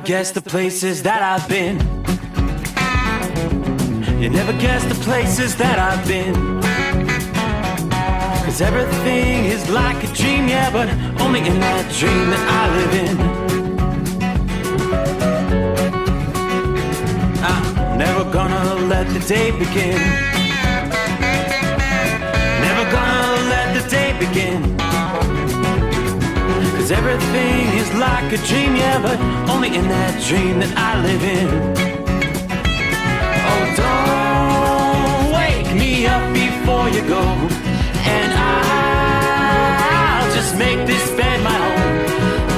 guess the places that I've been. You never guess the places that I've been. 'Cause everything is like a dream, yeah, but only in that dream that I live in. I'm never gonna let the day begin. Never gonna let the day begin. 'Cause everything is like a dream, yeah, but only in that dream that I live in. Oh, don't wake me up before you go, and I'll just make this bed my home.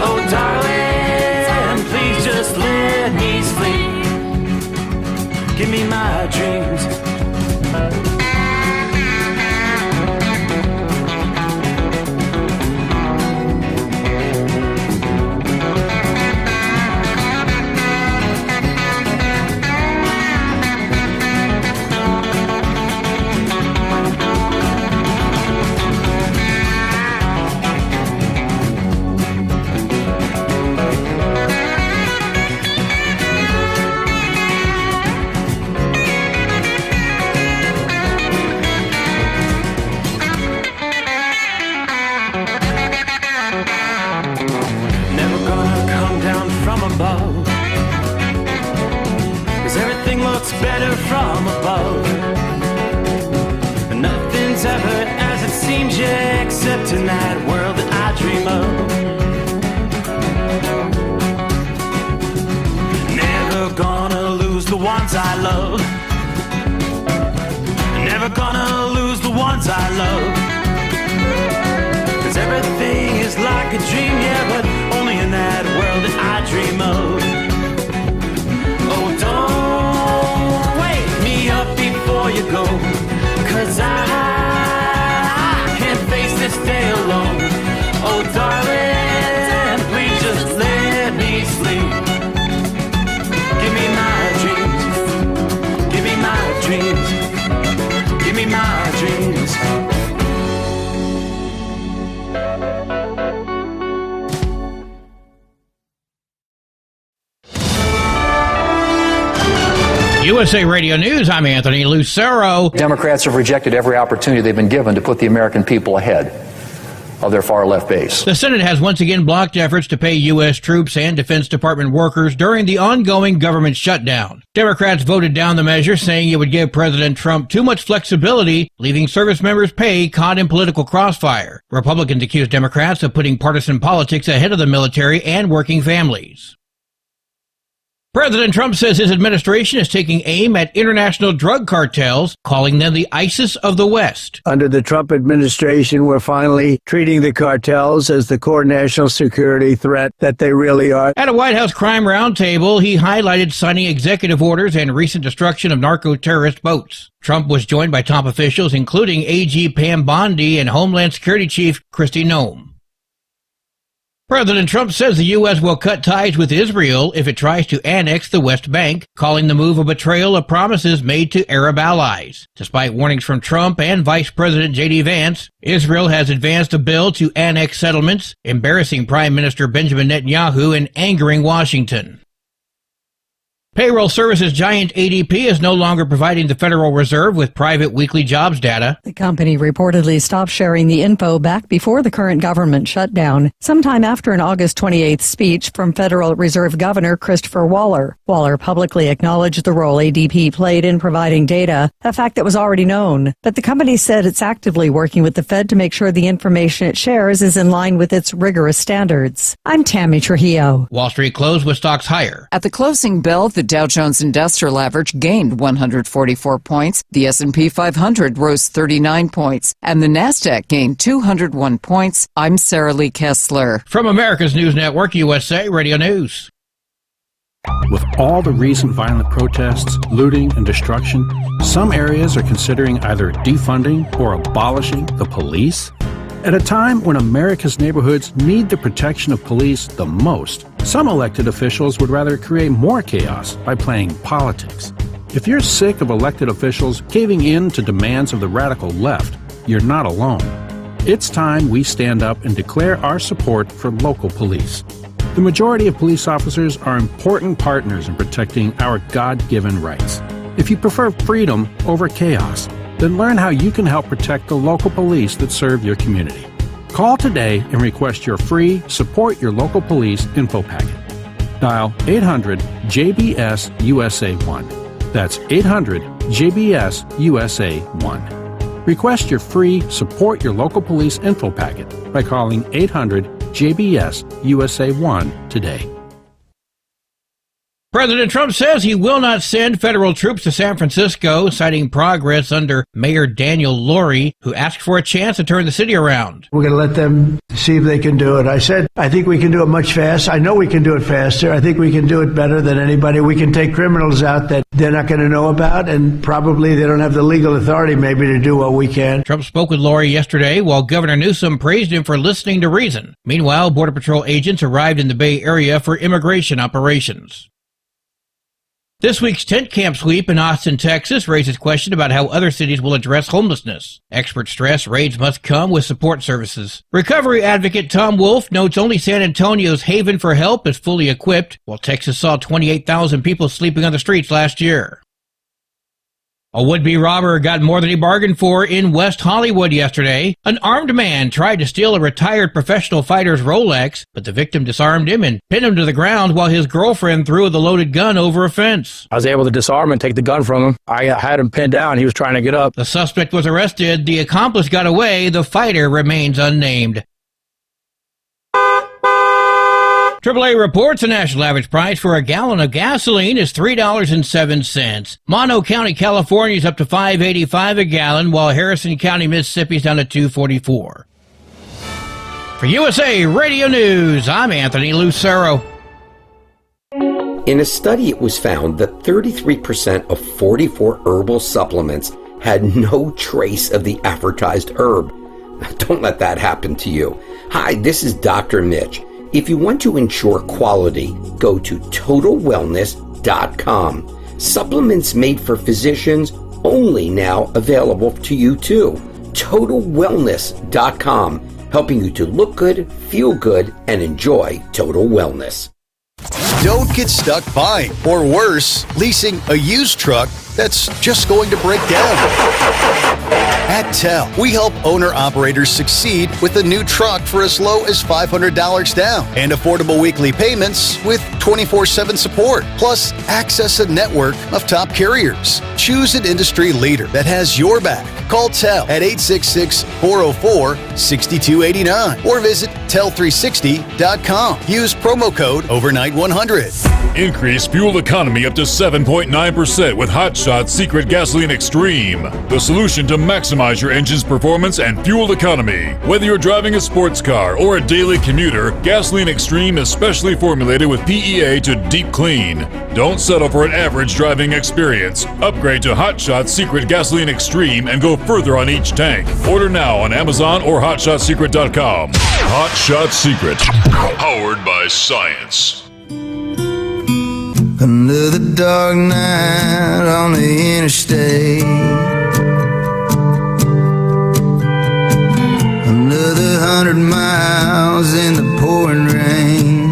Oh, darling, please just let me sleep. Give me my dreams. Better from above. Nothing's ever as it seems, yeah, except in that world that I dream of. Never gonna lose the ones I love. Never gonna lose the ones I love. 'Cause everything is like a dream, yeah, but only in that world that I dream of. Oh, don't wake me up before you go, 'cause I can't face this day alone. Oh, darling, please just let me sleep. Give me my dreams. Give me my dreams. Give me my dreams. USA Radio News, I'm Anthony Lucero. Democrats have rejected every opportunity they've been given to put the American people ahead of their far-left base. The Senate has once again blocked efforts to pay U.S. troops and Defense Department workers during the ongoing government shutdown. Democrats voted down the measure, saying it would give President Trump too much flexibility, leaving service members' pay caught in political crossfire. Republicans accuse Democrats of putting partisan politics ahead of the military and working families. President Trump says his administration is taking aim at international drug cartels, calling them the ISIS of the West. Under the Trump administration, we're finally treating the cartels as the core national security threat that they really are. At a White House crime roundtable, he highlighted signing executive orders and recent destruction of narco-terrorist boats. Trump was joined by top officials, including AG Pam Bondi and Homeland Security Chief Kristi Noem. President Trump says the U.S. will cut ties with Israel if it tries to annex the West Bank, calling the move a betrayal of promises made to Arab allies. Despite warnings from Trump and Vice President J.D. Vance, Israel has advanced a bill to annex settlements, embarrassing Prime Minister Benjamin Netanyahu and angering Washington. Payroll services giant ADP is no longer providing the Federal Reserve with private weekly jobs data. The company reportedly stopped sharing the info back before the current government shutdown, sometime after an August 28th speech from Federal Reserve Governor Christopher Waller. Waller publicly acknowledged the role ADP played in providing data, a fact that was already known. But the company said it's actively working with the Fed to make sure the information it shares is in line with its rigorous standards. I'm Tammy Trujillo. Wall Street closed with stocks higher. At the closing bell, the Dow Jones Industrial Average gained 144 points, the S&P 500 rose 39 points, and the Nasdaq gained 201 points. I'm Sarah Lee Kessler. From America's News Network, USA Radio News. With all the recent violent protests, looting, and destruction, some areas are considering either defunding or abolishing the police. At a time when America's neighborhoods need the protection of police the most, some elected officials would rather create more chaos by playing politics. If you're sick of elected officials caving in to demands of the radical left, you're not alone. It's time we stand up and declare our support for local police. The majority of police officers are important partners in protecting our God-given rights. If you prefer freedom over chaos, then learn how you can help protect the local police that serve your community. Call today and request your free Support Your Local Police info packet. Dial 800-JBS-USA-1. That's 800-JBS-USA-1. Request your free Support Your Local Police info packet by calling 800-JBS-USA-1 today. President Trump says he will not send federal troops to San Francisco, citing progress under Mayor Daniel Lurie, who asked for a chance to turn the city around. We're going to let them see if they can do it. I said, I think we can do it much faster. I know we can do it faster. I think we can do it better than anybody. We can take criminals out that they're not going to know about, and probably they don't have the legal authority maybe to do what we can. Trump spoke with Lurie yesterday, while Governor Newsom praised him for listening to reason. Meanwhile, Border Patrol agents arrived in the Bay Area for immigration operations. This week's tent camp sweep in Austin, Texas raises question about how other cities will address homelessness. Experts stress raids must come with support services. Recovery advocate Tom Wolf notes only San Antonio's Haven for Help is fully equipped, while Texas saw 28,000 people sleeping on the streets last year. A would-be robber got more than he bargained for in West Hollywood yesterday. An armed man tried to steal a retired professional fighter's Rolex, but the victim disarmed him and pinned him to the ground while his girlfriend threw the loaded gun over a fence. I was able to disarm and take the gun from him. I had him pinned down. He was trying to get up. The suspect was arrested. The accomplice got away. The fighter remains unnamed. AAA reports the national average price for a gallon of gasoline is $3.07. Mono County, California is up to $5.85 a gallon, while Harrison County, Mississippi is down to $2.44. For USA Radio News, I'm Anthony Lucero. In a study, it was found that 33% of 44 herbal supplements had no trace of the advertised herb. Don't let that happen to you. Hi, this is Dr. Mitch. If you want to ensure quality, go to TotalWellness.com. Supplements made for physicians, only now available to you too. TotalWellness.com, helping you to look good, feel good, and enjoy total wellness. Don't get stuck buying, or worse, leasing a used truck that's just going to break down. At TEL, we help owner-operators succeed with a new truck for as low as $500 down and affordable weekly payments with 24/7 support, plus access a network of top carriers. Choose an industry leader that has your back. Call TEL at 866-404-6289 or visit tel360.com. Use promo code OVERNIGHT100. Increase fuel economy up to 7.9% with Hot Shot Secret Gasoline Extreme, the solution to maximize your engine's performance and fuel economy. Whether you're driving a sports car or a daily commuter, Gasoline Extreme is specially formulated with PEA to deep clean. Don't settle for an average driving experience. Upgrade to Hot Shot Secret Gasoline Extreme and go further on each tank. Order now on Amazon or HotShotSecret.com. Hot Shot Secret, powered by science. Another dark night on the interstate. Another 100 miles in the pouring rain.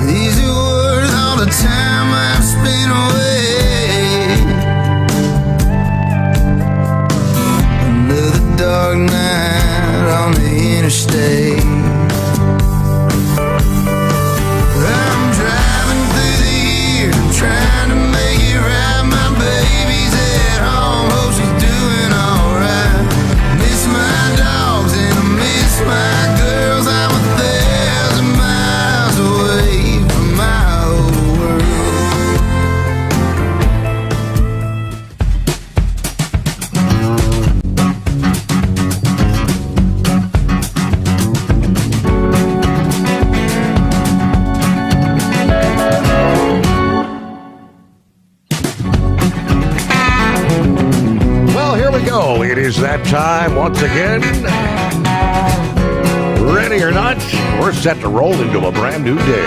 These are worth all the time I've spent away. Another dark night on the interstate. Trying to make it right, my baby's at home, hope she's doing alright. Miss my dogs and I miss my girls. I'm 1,000 miles away from my old It is that time once again. Ready or not, we're set to roll into a brand new day.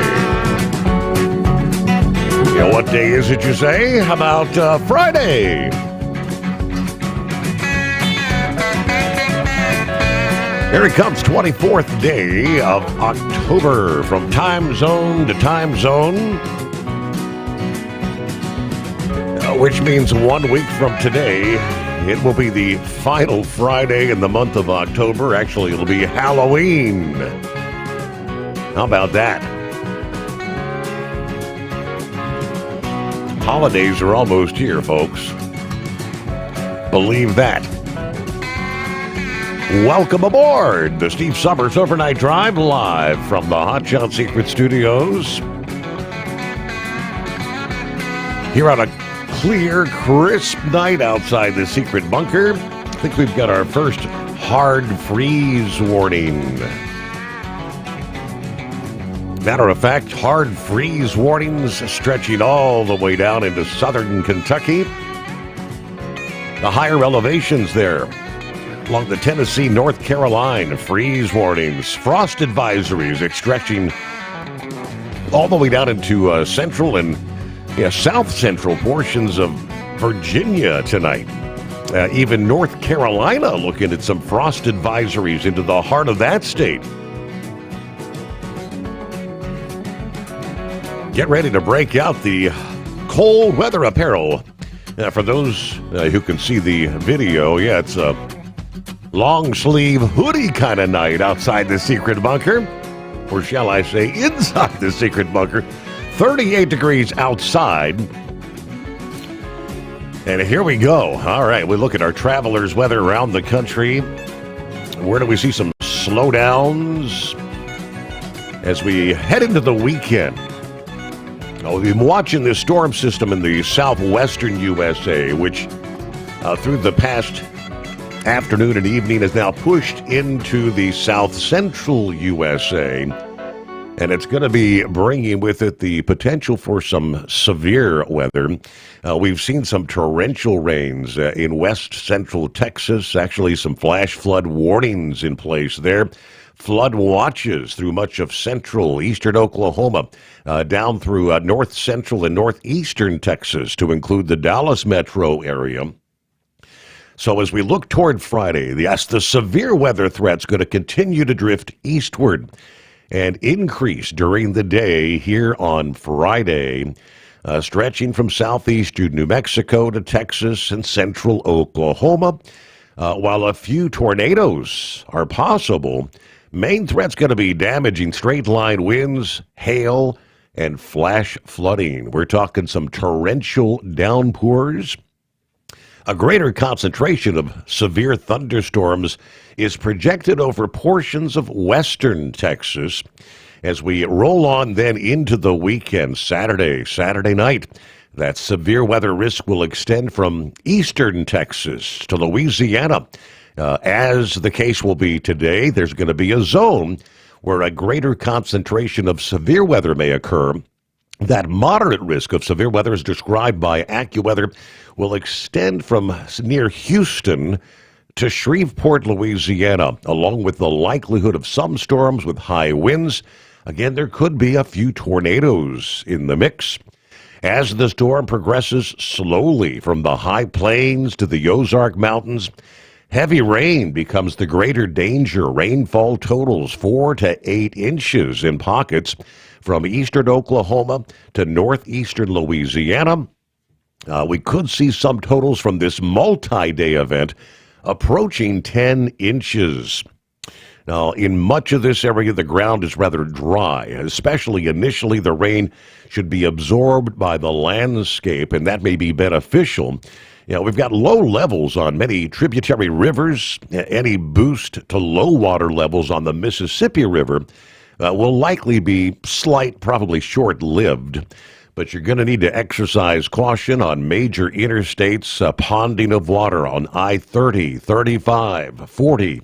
You know, what day is it, you say? How about Friday? Here it comes, 24th day of October, from time zone to time zone, which means 1 week from today, it will be the final Friday in the month of October. Actually, it'll be Halloween. How about that? Holidays are almost here, folks. Believe that. Welcome aboard the Steve Sommers Overnight Drive, live from the Hot Shot Secret Studios. Here on a clear, crisp night outside the secret bunker. I think we've got our first hard freeze warning. Matter of fact, hard freeze warnings stretching all the way down into southern Kentucky. The higher elevations there. Along the Tennessee, North Carolina, freeze warnings, frost advisories stretching all the way down into central and south central portions of Virginia tonight. Even North Carolina looking at some frost advisories into the heart of that state. Get ready to break out the cold weather apparel. For those who can see the video, it's a long sleeve hoodie kind of night outside the secret bunker, or shall I say inside the secret bunker. 38 degrees outside. And here we go. All right, we look at our travelers' weather around the country. Where do we see some slowdowns as we head into the weekend? We've been watching this storm system in the southwestern USA, which through the past afternoon and evening is now pushed into the south central USA, and it's going to be bringing with it the potential for some severe weather. We've seen some torrential rains in west central Texas, actually some flash flood warnings in place there. Flood watches through much of central eastern Oklahoma, down through north central and northeastern Texas to include the Dallas metro area. So as we look toward Friday, the severe weather threat's going to continue to drift eastward and increase during the day here on Friday, stretching from southeastern New Mexico to Texas and central Oklahoma. While a few tornadoes are possible, main threat's going to be damaging straight-line winds, hail, and flash flooding. We're talking some torrential downpours. A greater concentration of severe thunderstorms is projected over portions of western Texas as we roll on then into the weekend, Saturday night. That severe weather risk will extend from eastern Texas to Louisiana. As the case will be today, there's going to be a zone where a greater concentration of severe weather may occur. That moderate risk of severe weather, as described by AccuWeather, will extend from near Houston to Shreveport, Louisiana, along with the likelihood of some storms with high winds. Again, there could be a few tornadoes in the mix. As the storm progresses slowly from the high plains to the Ozark Mountains, heavy rain becomes the greater danger. Rainfall totals 4 to 8 inches in pockets from eastern Oklahoma to northeastern Louisiana. We could see some totals from this multi-day event approaching 10 inches. Now, in much of this area, the ground is rather dry, especially initially. The rain should be absorbed by the landscape, and that may be beneficial. We've got low levels on many tributary rivers. Any boost to low water levels on the Mississippi River will likely be slight, probably short-lived. But you're going to need to exercise caution on major interstates, ponding of water on I-30, 35, 40,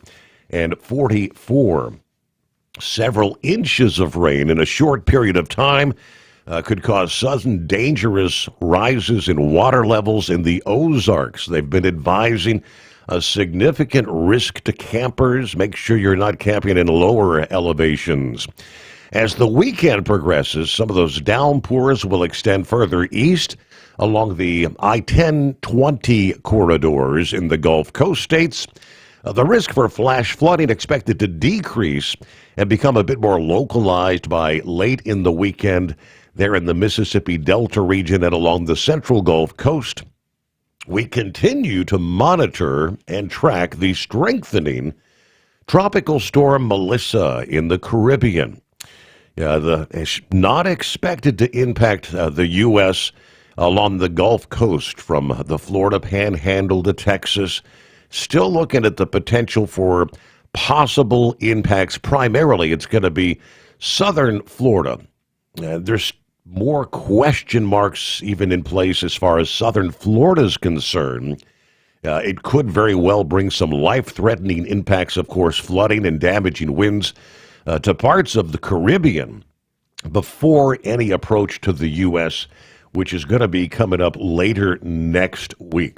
and 44. Several inches of rain in a short period of time could cause sudden dangerous rises in water levels in the Ozarks. They've been advising a significant risk to campers. Make sure you're not camping in lower elevations. As the weekend progresses, some of those downpours will extend further east along the I-10-20 corridors in the Gulf Coast states. The risk for flash flooding expected to decrease and become a bit more localized by late in the weekend there in the Mississippi Delta region and along the central Gulf Coast. We continue to monitor and track the strengthening Tropical Storm Melissa in the Caribbean. It's not expected to impact the U.S. along the Gulf Coast from the Florida Panhandle to Texas. Still looking at the potential for possible impacts. Primarily, it's going to be southern Florida. There's more question marks even in place as far as southern Florida is concerned. It could very well bring some life-threatening impacts, of course, flooding and damaging winds to parts of the Caribbean before any approach to the U.S., which is going to be coming up later next week.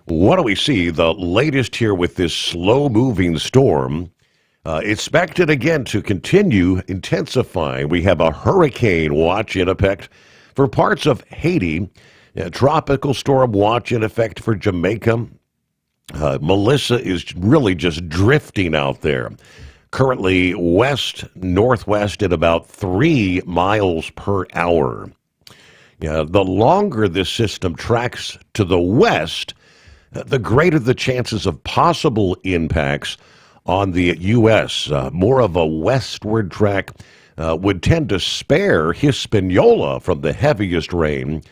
What do we see? The latest here with this slow-moving storm, expected again to continue intensifying. We have a hurricane watch in effect for parts of Haiti, a tropical storm watch in effect for Jamaica. Melissa is really just drifting out there. Currently west-northwest at about 3 miles per hour. The longer this system tracks to the west, the greater the chances of possible impacts on the U.S. More of a westward track would tend to spare Hispaniola from the heaviest rain.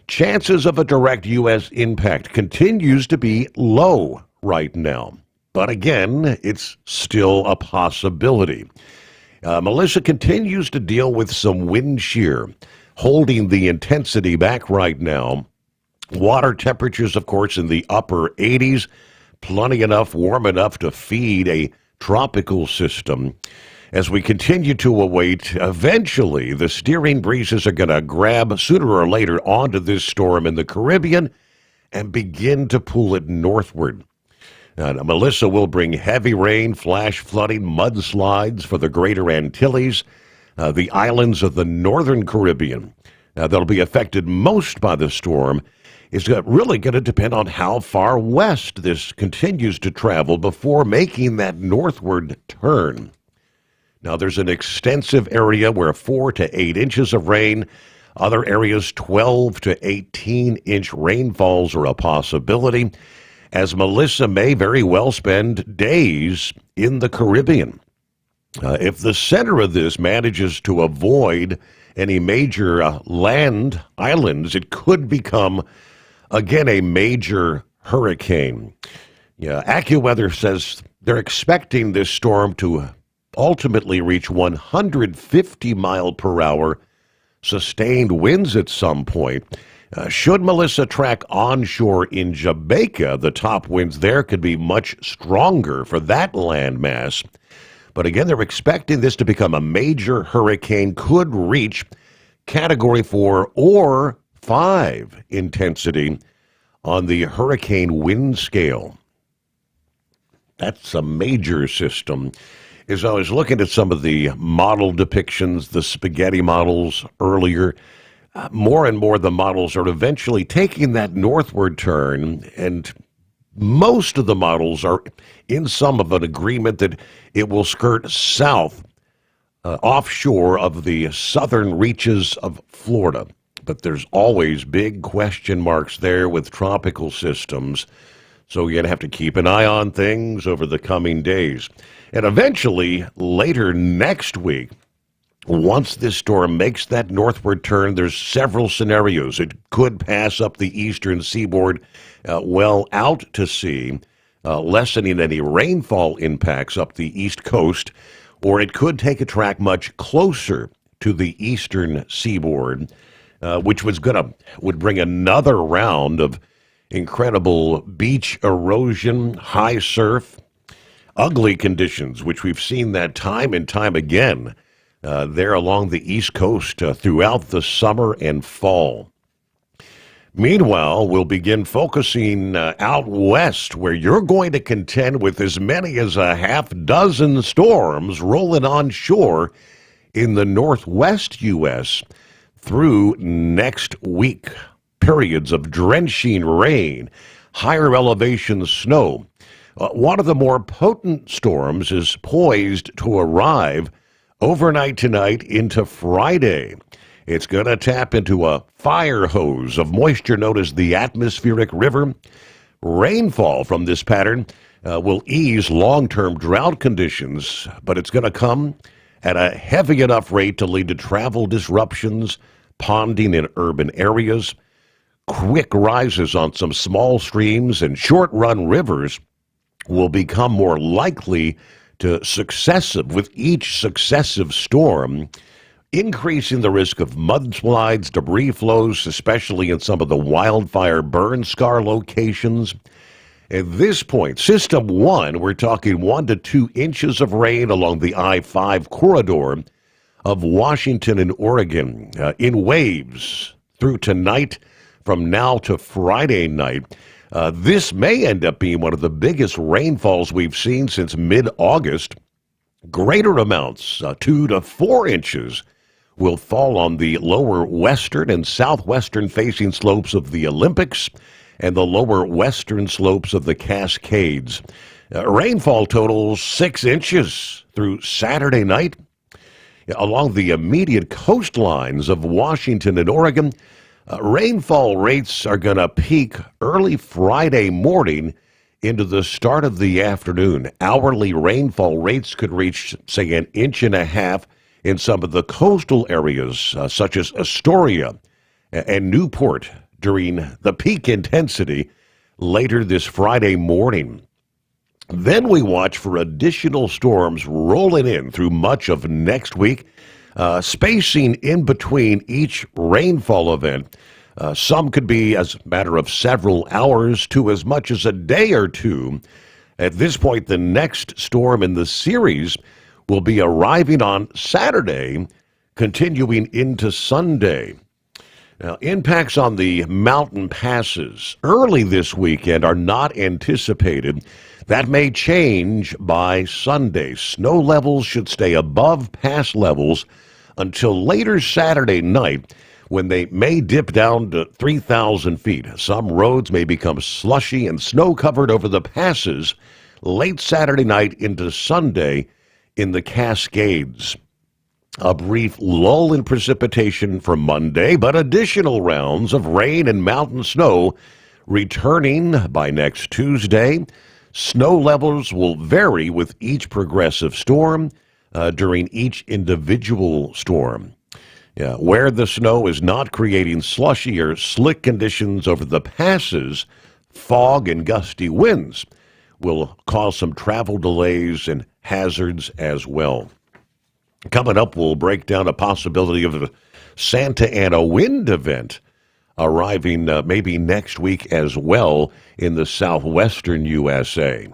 Chances of a direct U.S. impact continues to be low right now. But again, it's still a possibility. Melissa continues to deal with some wind shear, holding the intensity back right now. Water temperatures, of course, in the upper 80s, plenty enough, warm enough to feed a tropical system. As we continue to await, eventually the steering breezes are going to grab sooner or later onto this storm in the Caribbean and begin to pull it northward. Melissa will bring heavy rain, flash flooding, mudslides for the greater Antilles, the islands of the northern Caribbean. That'll be affected most by the storm. It's really going to depend on how far west this continues to travel before making that northward turn. Now, there's an extensive area where 4 to 8 inches of rain, other areas 12 to 18-inch rainfalls are a possibility, as Melissa may very well spend days in the Caribbean. If the center of this manages to avoid any major land islands, it could become again, a major hurricane. AccuWeather says they're expecting this storm to ultimately reach 150 mile per hour sustained winds at some point. Should Melissa track onshore in Jamaica, the top winds there could be much stronger for that landmass. But again, they're expecting this to become a major hurricane, could reach Category 4 or 5 intensity on the hurricane wind scale. That's a major system. As I was looking at some of the model depictions, the spaghetti models earlier, more and more the models are eventually taking that northward turn, and most of the models are in some of an agreement that it will skirt south, offshore of the southern reaches of Florida. But there's always big question marks there with tropical systems, so you're going to have to keep an eye on things over the coming days. And eventually, later next week, once this storm makes that northward turn, there's several scenarios. It could pass up the eastern seaboard well out to sea, lessening any rainfall impacts up the east coast, or it could take a track much closer to the eastern seaboard, which would bring another round of incredible beach erosion, high surf, ugly conditions, which we've seen that time and time again there along the East Coast throughout the summer and fall. Meanwhile, we'll begin focusing out west, where you're going to contend with as many as a half dozen storms rolling onshore in the northwest U.S. through next week. Periods of drenching rain, higher elevation snow. One of the more potent storms is poised to arrive overnight tonight into Friday. It's going to tap into a fire hose of moisture known as the atmospheric river. Rainfall from this pattern will ease long-term drought conditions, but it's going to come at a heavy enough rate to lead to travel disruptions, ponding in urban areas, quick rises on some small streams, and short-run rivers will become more likely to with each successive storm, increasing the risk of mudslides, debris flows, especially in some of the wildfire burn scar locations. At this point, System 1, we're talking 1 to 2 inches of rain along the I-5 corridor of Washington and Oregon in waves through tonight from now to Friday night. This may end up being one of the biggest rainfalls we've seen since mid-August. Greater amounts, 2 to 4 inches, will fall on the lower western and southwestern facing slopes of the Olympics and the lower western slopes of the Cascades. Rainfall totals 6 inches through Saturday night. Along the immediate coastlines of Washington and Oregon, rainfall rates are going to peak early Friday morning into the start of the afternoon. Hourly rainfall rates could reach, say, 1.5 inches in some of the coastal areas, such as Astoria and Newport, during the peak intensity later this Friday morning. Then we watch for additional storms rolling in through much of next week, spacing in between each rainfall event. Some could be as a matter of several hours to as much as a day or two. At this point, the next storm in the series will be arriving on Saturday, continuing into Sunday. Now, impacts on the mountain passes early this weekend are not anticipated. That may change by Sunday. Snow levels should stay above pass levels until later Saturday night, when they may dip down to 3,000 feet. Some roads may become slushy and snow-covered over the passes late Saturday night into Sunday in the Cascades. A brief lull in precipitation for Monday, but additional rounds of rain and mountain snow returning by next Tuesday. Snow levels will vary with each progressive storm during each individual storm. Where the snow is not creating slushy or slick conditions over the passes, fog and gusty winds will cause some travel delays and hazards as well. Coming up, we'll break down a possibility of a Santa Ana wind event arriving maybe next week as well in the southwestern USA.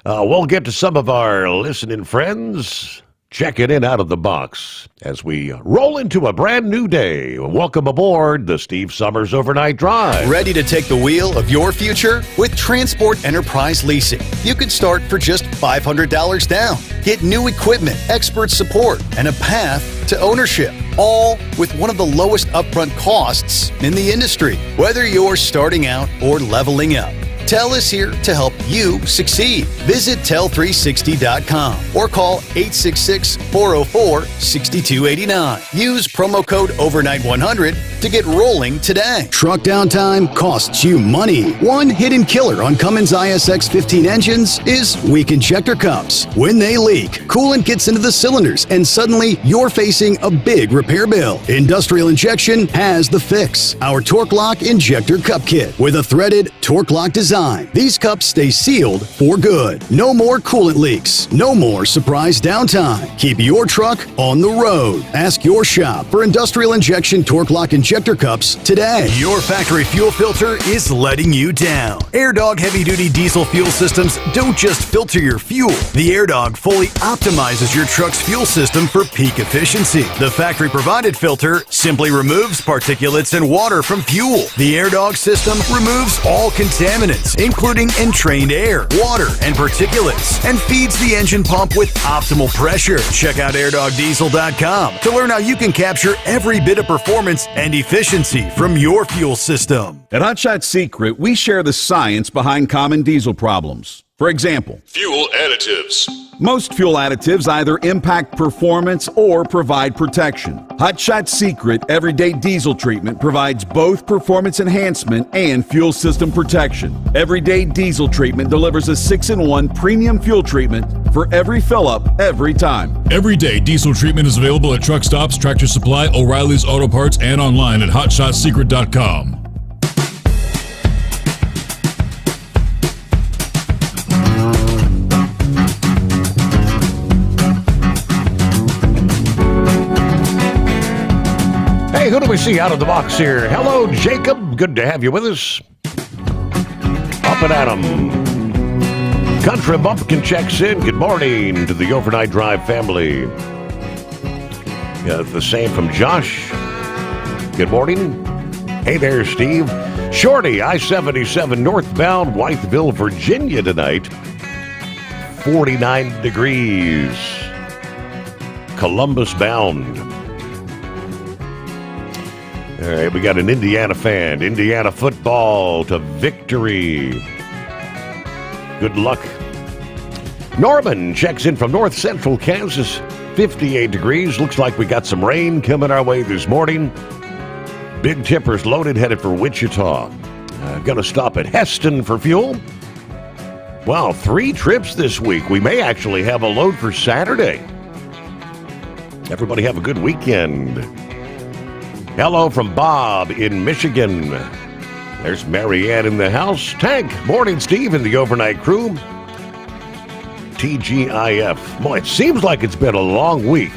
We'll get to some of our listening friends checking in out of the box as we roll into a brand new day. Welcome aboard the Steve Sommers Overnight Drive. Ready to take the wheel of your future? With Transport Enterprise Leasing, you can start for just $500 down. Get new equipment, expert support, and a path to ownership, all with one of the lowest upfront costs in the industry. Whether you're starting out or leveling up, TEL is here to help you succeed. Visit tel360.com or call 866-404-6289. Use promo code overnight100 to get rolling today. Truck downtime costs you money. One hidden killer on Cummins ISX 15 engines is weak injector cups. When they leak, coolant gets into the cylinders and suddenly you're facing a big repair bill. Industrial Injection has the fix. Our Torque Lock Injector Cup Kit with a threaded Torque Lock design. These cups stay sealed for good. No more coolant leaks. No more surprise downtime. Keep your truck on the road. Ask your shop for Industrial Injection Torque Lock Injector Cups today. Your factory fuel filter is letting you down. AirDog heavy-duty diesel fuel systems don't just filter your fuel. The AirDog fully optimizes your truck's fuel system for peak efficiency. The factory-provided filter simply removes particulates and water from fuel. The AirDog system removes all contaminants, including entrained air, water, and particulates, and feeds the engine pump with optimal pressure. Check out airdogdiesel.com to learn how you can capture every bit of performance and efficiency from your fuel system. At Hot Shot Secret, we share the science behind common diesel problems. For example, Fuel additives. most fuel additives either impact performance or provide protection. Hot Shot Secret Everyday Diesel Treatment provides both performance enhancement and fuel system protection. Everyday Diesel Treatment delivers a 6-in-1 premium fuel treatment for every fill-up, every time. Everyday diesel treatment is available at truck stops, Tractor Supply, O'Reilly's Auto Parts, and online at hotshotsecret.com. Hey, who do we see out of the box here? Hello, Jacob. Good to have you with us. Up and at 'em. Country Bumpkin checks in. Good morning to the Overnight Drive family. Yeah, the same from Josh. Good morning. Hey there, Steve. Shorty, I-77 northbound, Whiteville, Virginia tonight. 49 degrees. Columbus bound. All right, we got an Indiana fan. Indiana football to victory. Good luck. Norman checks in from north central Kansas. 58 degrees. Looks like we got some rain coming our way this morning. Big tippers loaded, headed for Wichita. Gonna stop at Heston for fuel. Wow, 3 trips this week. We may actually have a load for Saturday. Everybody have a good weekend. Hello from Bob in Michigan. There's Marianne in the house. Tank, morning, Steve, and the overnight crew. TGIF. Boy, it seems like it's been a long week.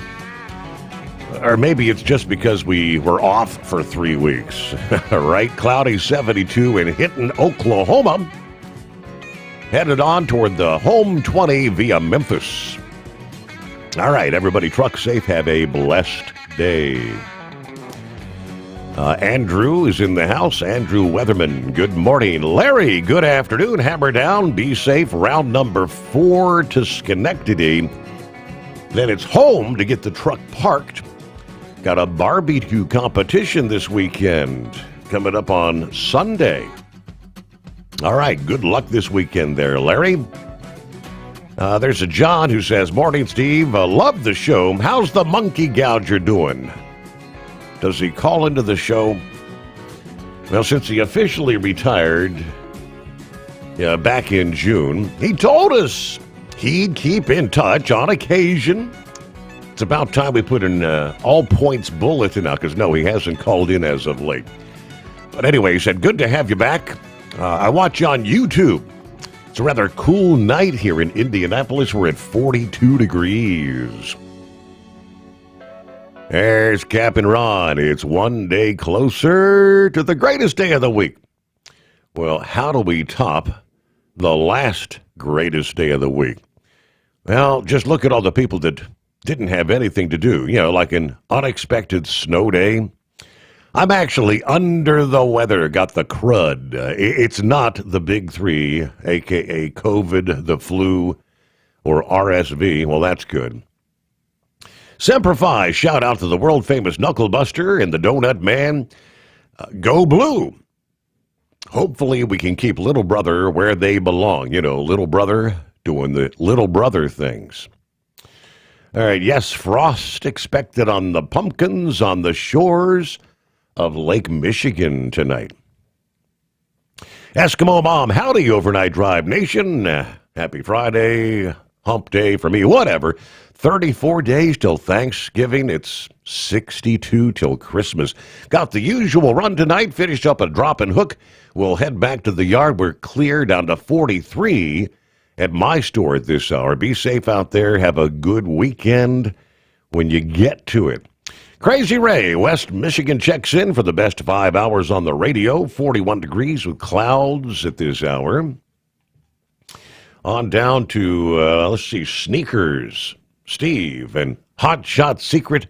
Or maybe it's just because we were off for 3 weeks. Right? Cloudy 72 in Hinton, Oklahoma. Headed on toward the home 20 via Memphis. All right, everybody, truck safe. Have a blessed day. Andrew is in the house. Andrew Weatherman, good morning. Larry, good afternoon. Hammer down, be safe. Round number 4 to Schenectady. Then it's home to get the truck parked. Got a barbecue competition this weekend coming up on Sunday. All right, good luck this weekend there, Larry. There's a John who says, morning, Steve. Love the show. How's the monkey gouger doing? Does he call into the show? Well, since he officially retired back in June, he told us he'd keep in touch on occasion. It's about time we put an all-points bulletin out, because no, he hasn't called in as of late. But anyway, he said, good to have you back. I watch you on YouTube. It's a rather cool night here in Indianapolis. We're at 42 degrees. There's Cap and Ron. It's one day closer to the greatest day of the week. Well, how do we top the last greatest day of the week? Well, just look at all the people that didn't have anything to do, like an unexpected snow day. I'm actually under the weather, got the crud. It's not the big 3, a.k.a. COVID, the flu, or RSV. Well, that's good. Semper Fi, shout out to the world-famous Knuckle Buster and the Donut Man. Go Blue. Hopefully we can keep Little Brother where they belong. Little Brother doing the Little Brother things. All right, yes, frost expected on the pumpkins on the shores of Lake Michigan tonight. Eskimo Mom, howdy, Overnight Drive Nation. Happy Friday, hump day for me, whatever. 34 days till Thanksgiving. It's 62 till Christmas. Got the usual run tonight. Finished up a drop and hook. We'll head back to the yard. We're clear down to 43 at my store at this hour. Be safe out there. Have a good weekend when you get to it. Crazy Ray, West Michigan checks in for the best 5 hours on the radio. 41 degrees with clouds at this hour. On down to, Sneakers. Steve and Hot Shot Secret,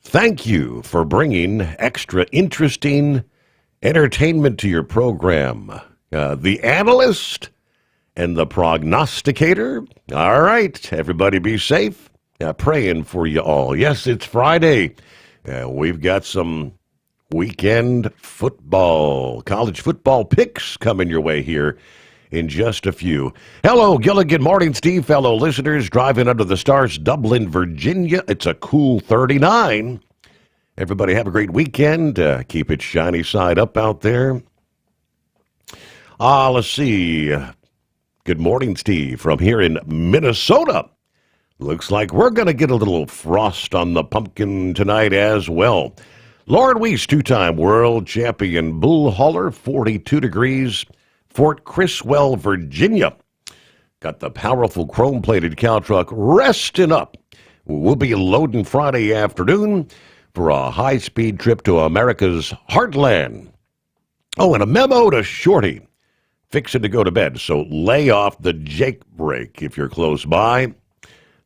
thank you for bringing extra interesting entertainment to your program. The Analyst and the Prognosticator. All right, everybody be safe. Praying for you all. Yes, it's Friday. We've got some weekend football, college football picks coming your way here in just a few. Hello, Gilligan. Morning, Steve. Fellow listeners driving under the stars, Dublin, Virginia. It's a cool 39. Everybody have a great weekend. Keep it shiny side up out there. Let's see. Good morning, Steve, from here in Minnesota. Looks like we're going to get a little frost on the pumpkin tonight as well. Lauren Weiss, two-time world champion bull hauler, 42 degrees, Fort Criswell, Virginia. Got the powerful chrome-plated cow truck resting up. We'll be loading Friday afternoon for a high-speed trip to America's heartland. Oh, and a memo to Shorty. Fixing to go to bed, so lay off the Jake break if you're close by.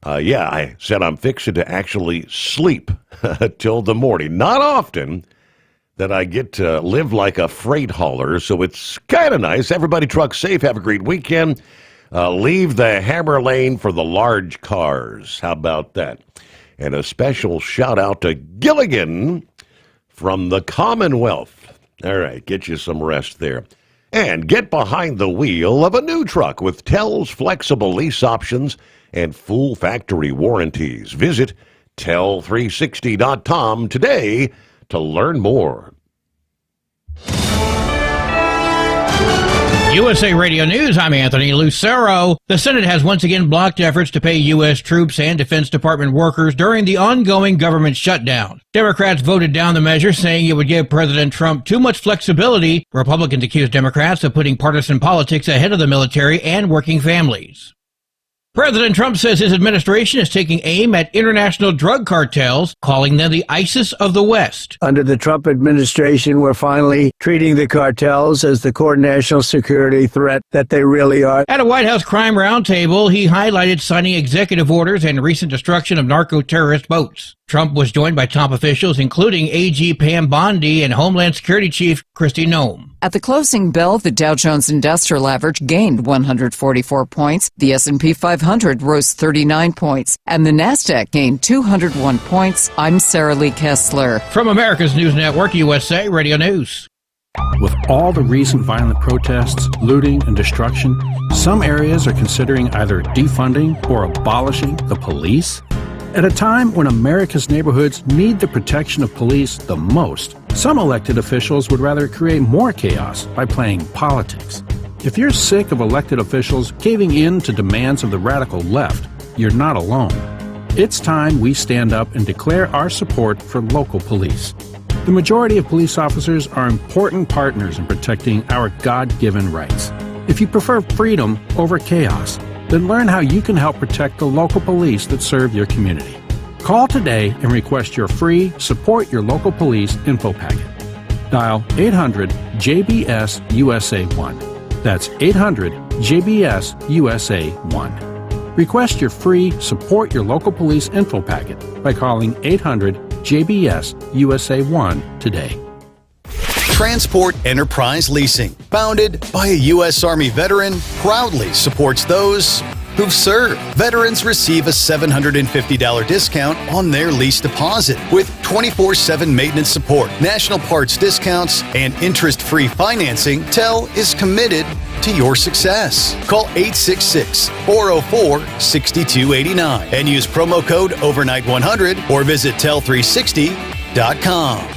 I said I'm fixing to actually sleep till the morning. Not often that I get to live like a freight hauler, so it's kind of nice. Everybody truck safe. Have a great weekend. Leave the hammer lane for the large cars. How about that? And a special shout out to Gilligan from the Commonwealth. All right, get you some rest there. And get behind the wheel of a new truck with Tel's flexible lease options and full factory warranties. Visit tel360.com today to learn more. USA Radio News, I'm Anthony Lucero. The Senate has once again blocked efforts to pay U.S. troops and Defense Department workers during the ongoing government shutdown. Democrats voted down the measure, saying it would give President Trump too much flexibility. Republicans accused Democrats of putting partisan politics ahead of the military and working families. President Trump says his administration is taking aim at international drug cartels, calling them the ISIS of the West. Under the Trump administration, we're finally treating the cartels as the core national security threat that they really are. At a White House crime roundtable, he highlighted signing executive orders and recent destruction of narco-terrorist boats. Trump was joined by top officials, including AG Pam Bondi and Homeland Security Chief Kristi Noem. At the closing bell, the Dow Jones Industrial Average gained 144 points, the S&P 500 rose 39 points, and the Nasdaq gained 201 points. I'm Sarah Lee Kessler. From America's News Network, USA Radio News. With all the recent violent protests, looting, and destruction, some areas are considering either defunding or abolishing the police. At a time when America's neighborhoods need the protection of police the most, some elected officials would rather create more chaos by playing politics. If you're sick of elected officials caving in to demands of the radical left, you're not alone. It's time we stand up and declare our support for local police. The majority of police officers are important partners in protecting our God-given rights. If you prefer freedom over chaos, then learn how you can help protect the local police that serve your community. Call today and request your free Support Your Local Police info packet. Dial 800-JBS-USA-1. That's 800-JBS-USA-1. Request your free Support Your Local Police info packet by calling 800-JBS-USA-1 today. Transport Enterprise Leasing, founded by a U.S. Army veteran, proudly supports those who've served. Veterans receive a $750 discount on their lease deposit with 24/7 maintenance support, national parts discounts, and interest-free financing. TEL is committed to your success. Call 866-404-6289 and use promo code OVERNIGHT100 or visit tel360.com.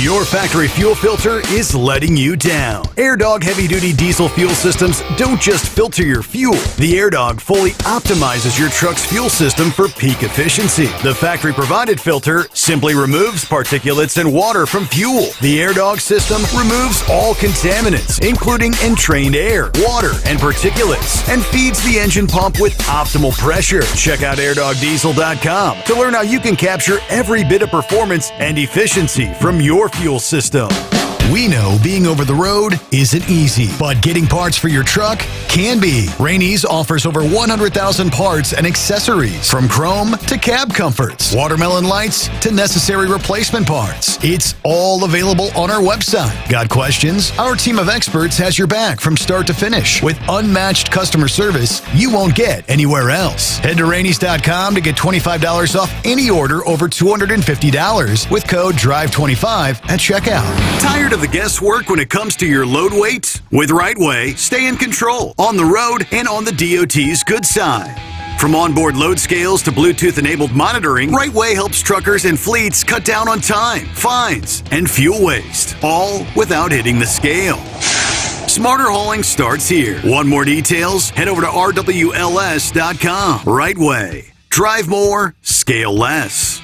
Your factory fuel filter is letting you down. AirDog heavy-duty diesel fuel systems don't just filter your fuel. The AirDog fully optimizes your truck's fuel system for peak efficiency. The factory-provided filter simply removes particulates and water from fuel. The AirDog system removes all contaminants, including entrained air, water, and particulates, and feeds the engine pump with optimal pressure. Check out airdogdiesel.com to learn how you can capture every bit of performance and efficiency from your fuel system. We know being over the road isn't easy, but getting parts for your truck can be. Rainey's offers over 100,000 parts and accessories, from chrome to cab comforts, watermelon lights to necessary replacement parts. It's all available on our website. Got questions? Our team of experts has your back from start to finish with unmatched customer service you won't get anywhere else. Head to Rainey's.com to get $25 off any order over $250 with code DRIVE25 at checkout. Tired Tired of the guesswork when it comes to your load weight? With Rightway, stay in control on the road and on the DOT's good side. From onboard load scales to Bluetooth-enabled monitoring, Rightway helps truckers and fleets cut down on time, fines, and fuel waste, all without hitting the scale. Smarter hauling starts here. Want more details? Head over to rwls.com. Rightway. Drive more, scale less.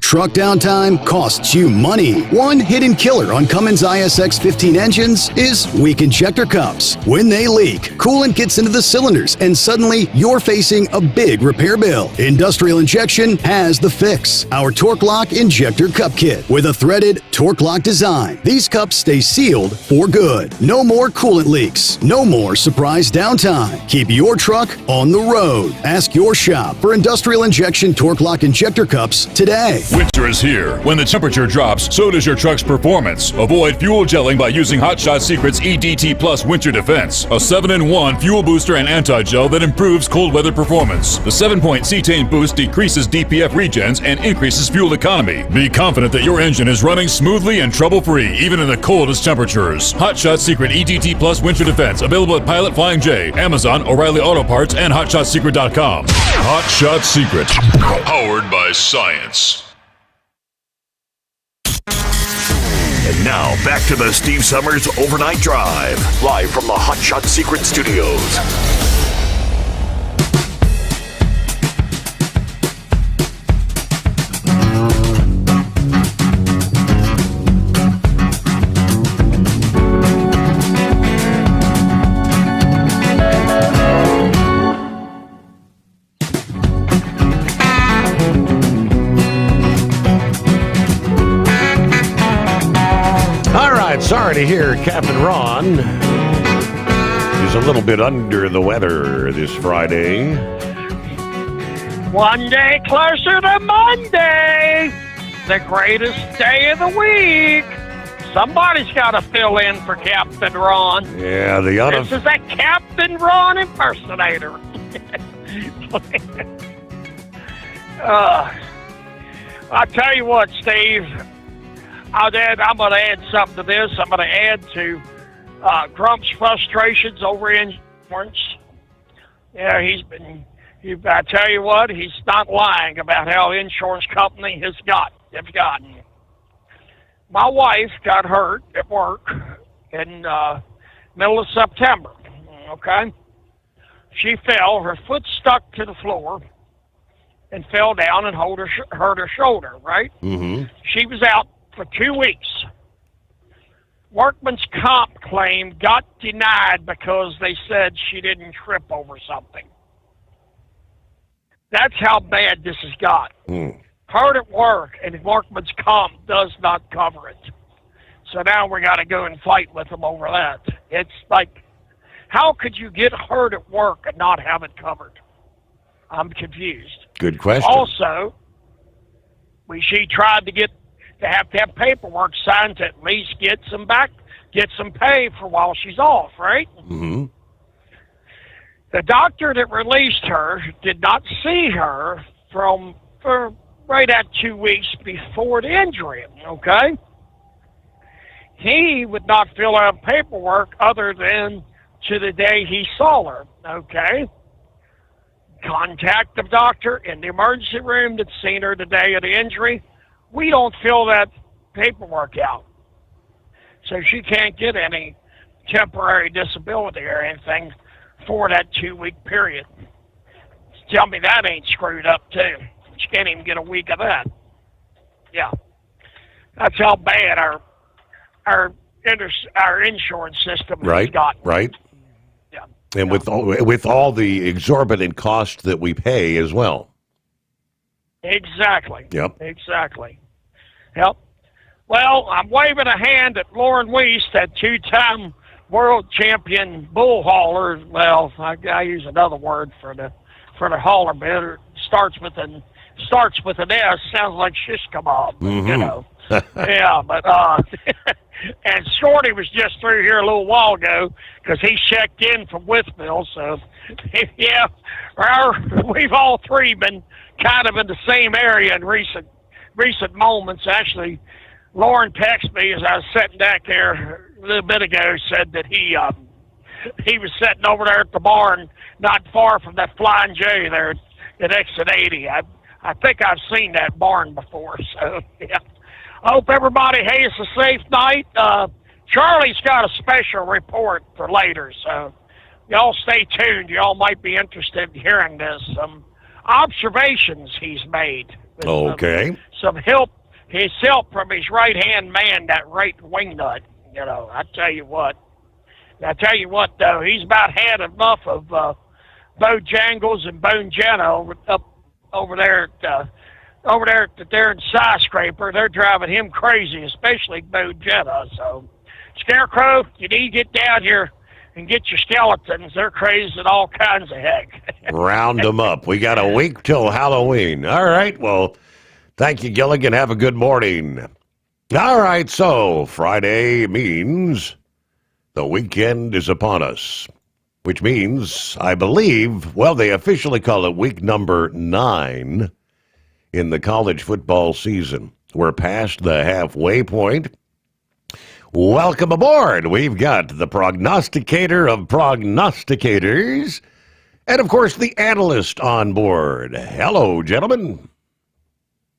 Truck downtime costs you money. One hidden killer on Cummins ISX 15 engines is weak injector cups. When they leak, coolant gets into the cylinders and suddenly you're facing a big repair bill. Industrial Injection has the fix. Our Torque Lock Injector Cup Kit with a threaded Torque Lock design. These cups stay sealed for good. No more coolant leaks. No more surprise downtime. Keep your truck on the road. Ask your shop for Industrial Injection Torque Lock Injector Cups today. Winter is here. When the temperature drops, so does your truck's performance. Avoid fuel gelling by using Hot Shot Secret's EDT Plus Winter Defense, a 7-in-1 fuel booster and anti-gel that improves cold weather performance. The 7-point cetane boost decreases DPF regens and increases fuel economy. Be confident that your engine is running smoothly and trouble-free, even in the coldest temperatures. Hot Shot Secret EDT Plus Winter Defense, available at Pilot Flying J, Amazon, O'Reilly Auto Parts, and HotShotSecret.com. Hot Shot Secret, powered by science. And now, back to the Steve Sommers Overnight Drive, live from the Hot Shot Secret Studios. Sorry to hear Captain Ron is a little bit under the weather this Friday. One day closer to Monday, the greatest day of the week. Somebody's got to fill in for Captain Ron. Yeah, This is a Captain Ron impersonator. I'll tell you what, Steve. I'm going to add something to this. I'm going to add to Grump's frustrations over insurance. Yeah, I tell you what, he's not lying about how insurance company has gotten. My wife got hurt at work in middle of September, okay? She fell, her foot stuck to the floor, and fell down and hurt her shoulder, right? Mm-hmm. She was out for 2 weeks. Workman's comp claim got denied because they said she didn't trip over something. That's how bad this has got. Hurt at work, and workman's comp does not cover it. So now we got to go and fight with them over that. It's like, how could you get hurt at work and not have it covered? I'm confused. Good question. Also, she tried to have paperwork signed to at least get some pay for while she's off, right? Mm-hmm. The doctor that released her did not see her for right at 2 weeks before the injury, okay? He would not fill out paperwork other than to the day he saw her, okay? Contact the doctor in the emergency room that's seen her the day of the injury. We don't fill that paperwork out. So she can't get any temporary disability or anything for that 2 week period. Tell me that ain't screwed up too. She can't even get a week of that. Yeah. That's how bad our insurance system has gotten. Right. Yeah. And with all the exorbitant cost that we pay as well. Exactly. Yep. Exactly. Yep. Well, I'm waving a hand at Lauren Weiss, that two-time world champion bull hauler. Well, I use another word for the hauler, but it starts with an S. Sounds like shish kebab. Mm-hmm. You know. Yeah, but and Shorty was just through here a little while ago because he checked in from Withville. So yeah, we've all three been kind of in the same area in recent moments. Actually, Lauren texted me as I was sitting back there a little bit ago, said that he was sitting over there at the barn not far from that Flying J there at exit 80. I think I've seen that barn before, so yeah. I hope everybody has a safe night. Charlie's got a special report for later, so y'all stay tuned. Y'all might be interested in hearing this. Some observations he's made. With, Okay. Some help, his help from his right-hand man, that right wingnut. You know, I tell you what, though, he's about had enough of Bojangles and Bone Jenna over there at their skyscraper. They're driving him crazy, especially Bone Jenna. So, Scarecrow, you need to get down here and get your skeletons. They're crazy and all kinds of heck. Round them up. We got a week till Halloween. All right. Well, thank you, Gilligan. Have a good morning. All right. So Friday means the weekend is upon us, which means, I believe, well, they officially call it week number 9 in the college football season. We're past the halfway point. Welcome aboard. We've got the prognosticator of prognosticators and, of course, the analyst on board. Hello, gentlemen.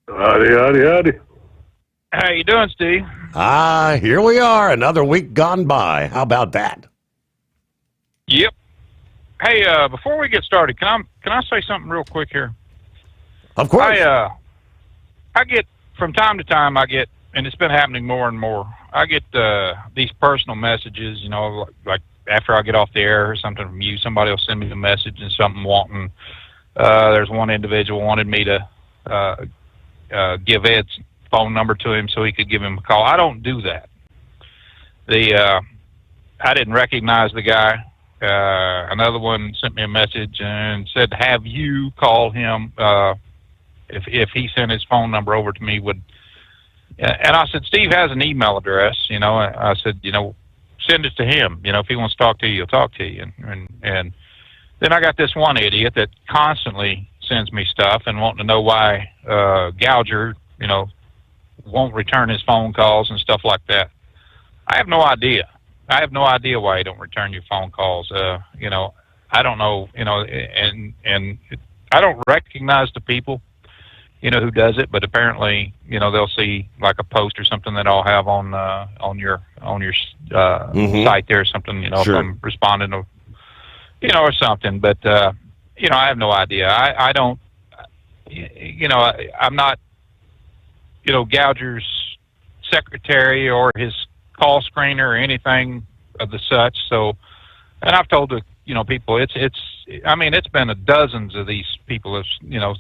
Howdy, howdy, howdy. How you doing, Steve? Here we are, another week gone by. How about that? Yep. Hey, before we get started, can I say something real quick here? Of course. I get, from time to time, and it's been happening more and more, I get these personal messages, you know, like after I get off the air or something from you, somebody will send me a message and something wanting. There's one individual wanted me to give Ed's phone number to him so he could give him a call. I don't do that. I didn't recognize the guy. Another one sent me a message and said, have you call him if he sent his phone number over to me, and I said, Steve has an email address, you know. I said, you know, send it to him. You know, if he wants to talk to you, he'll talk to you. And then I got this one idiot that constantly sends me stuff and wanting to know why Gouger, you know, won't return his phone calls and stuff like that. I have no idea. I have no idea why he don't return your phone calls. You know, I don't know, you know, and I don't recognize the people, you know, who does it, but apparently, you know, they'll see like a post or something that I'll have on your site there or something, you know, Sure. if I'm responding to, you know, or something. But, you know, I have no idea. I don't, you know, I'm not, you know, Gouger's secretary or his call screener or anything of the such. So, and I've told the, you know, people, I mean, it's been dozens of these people have, you know,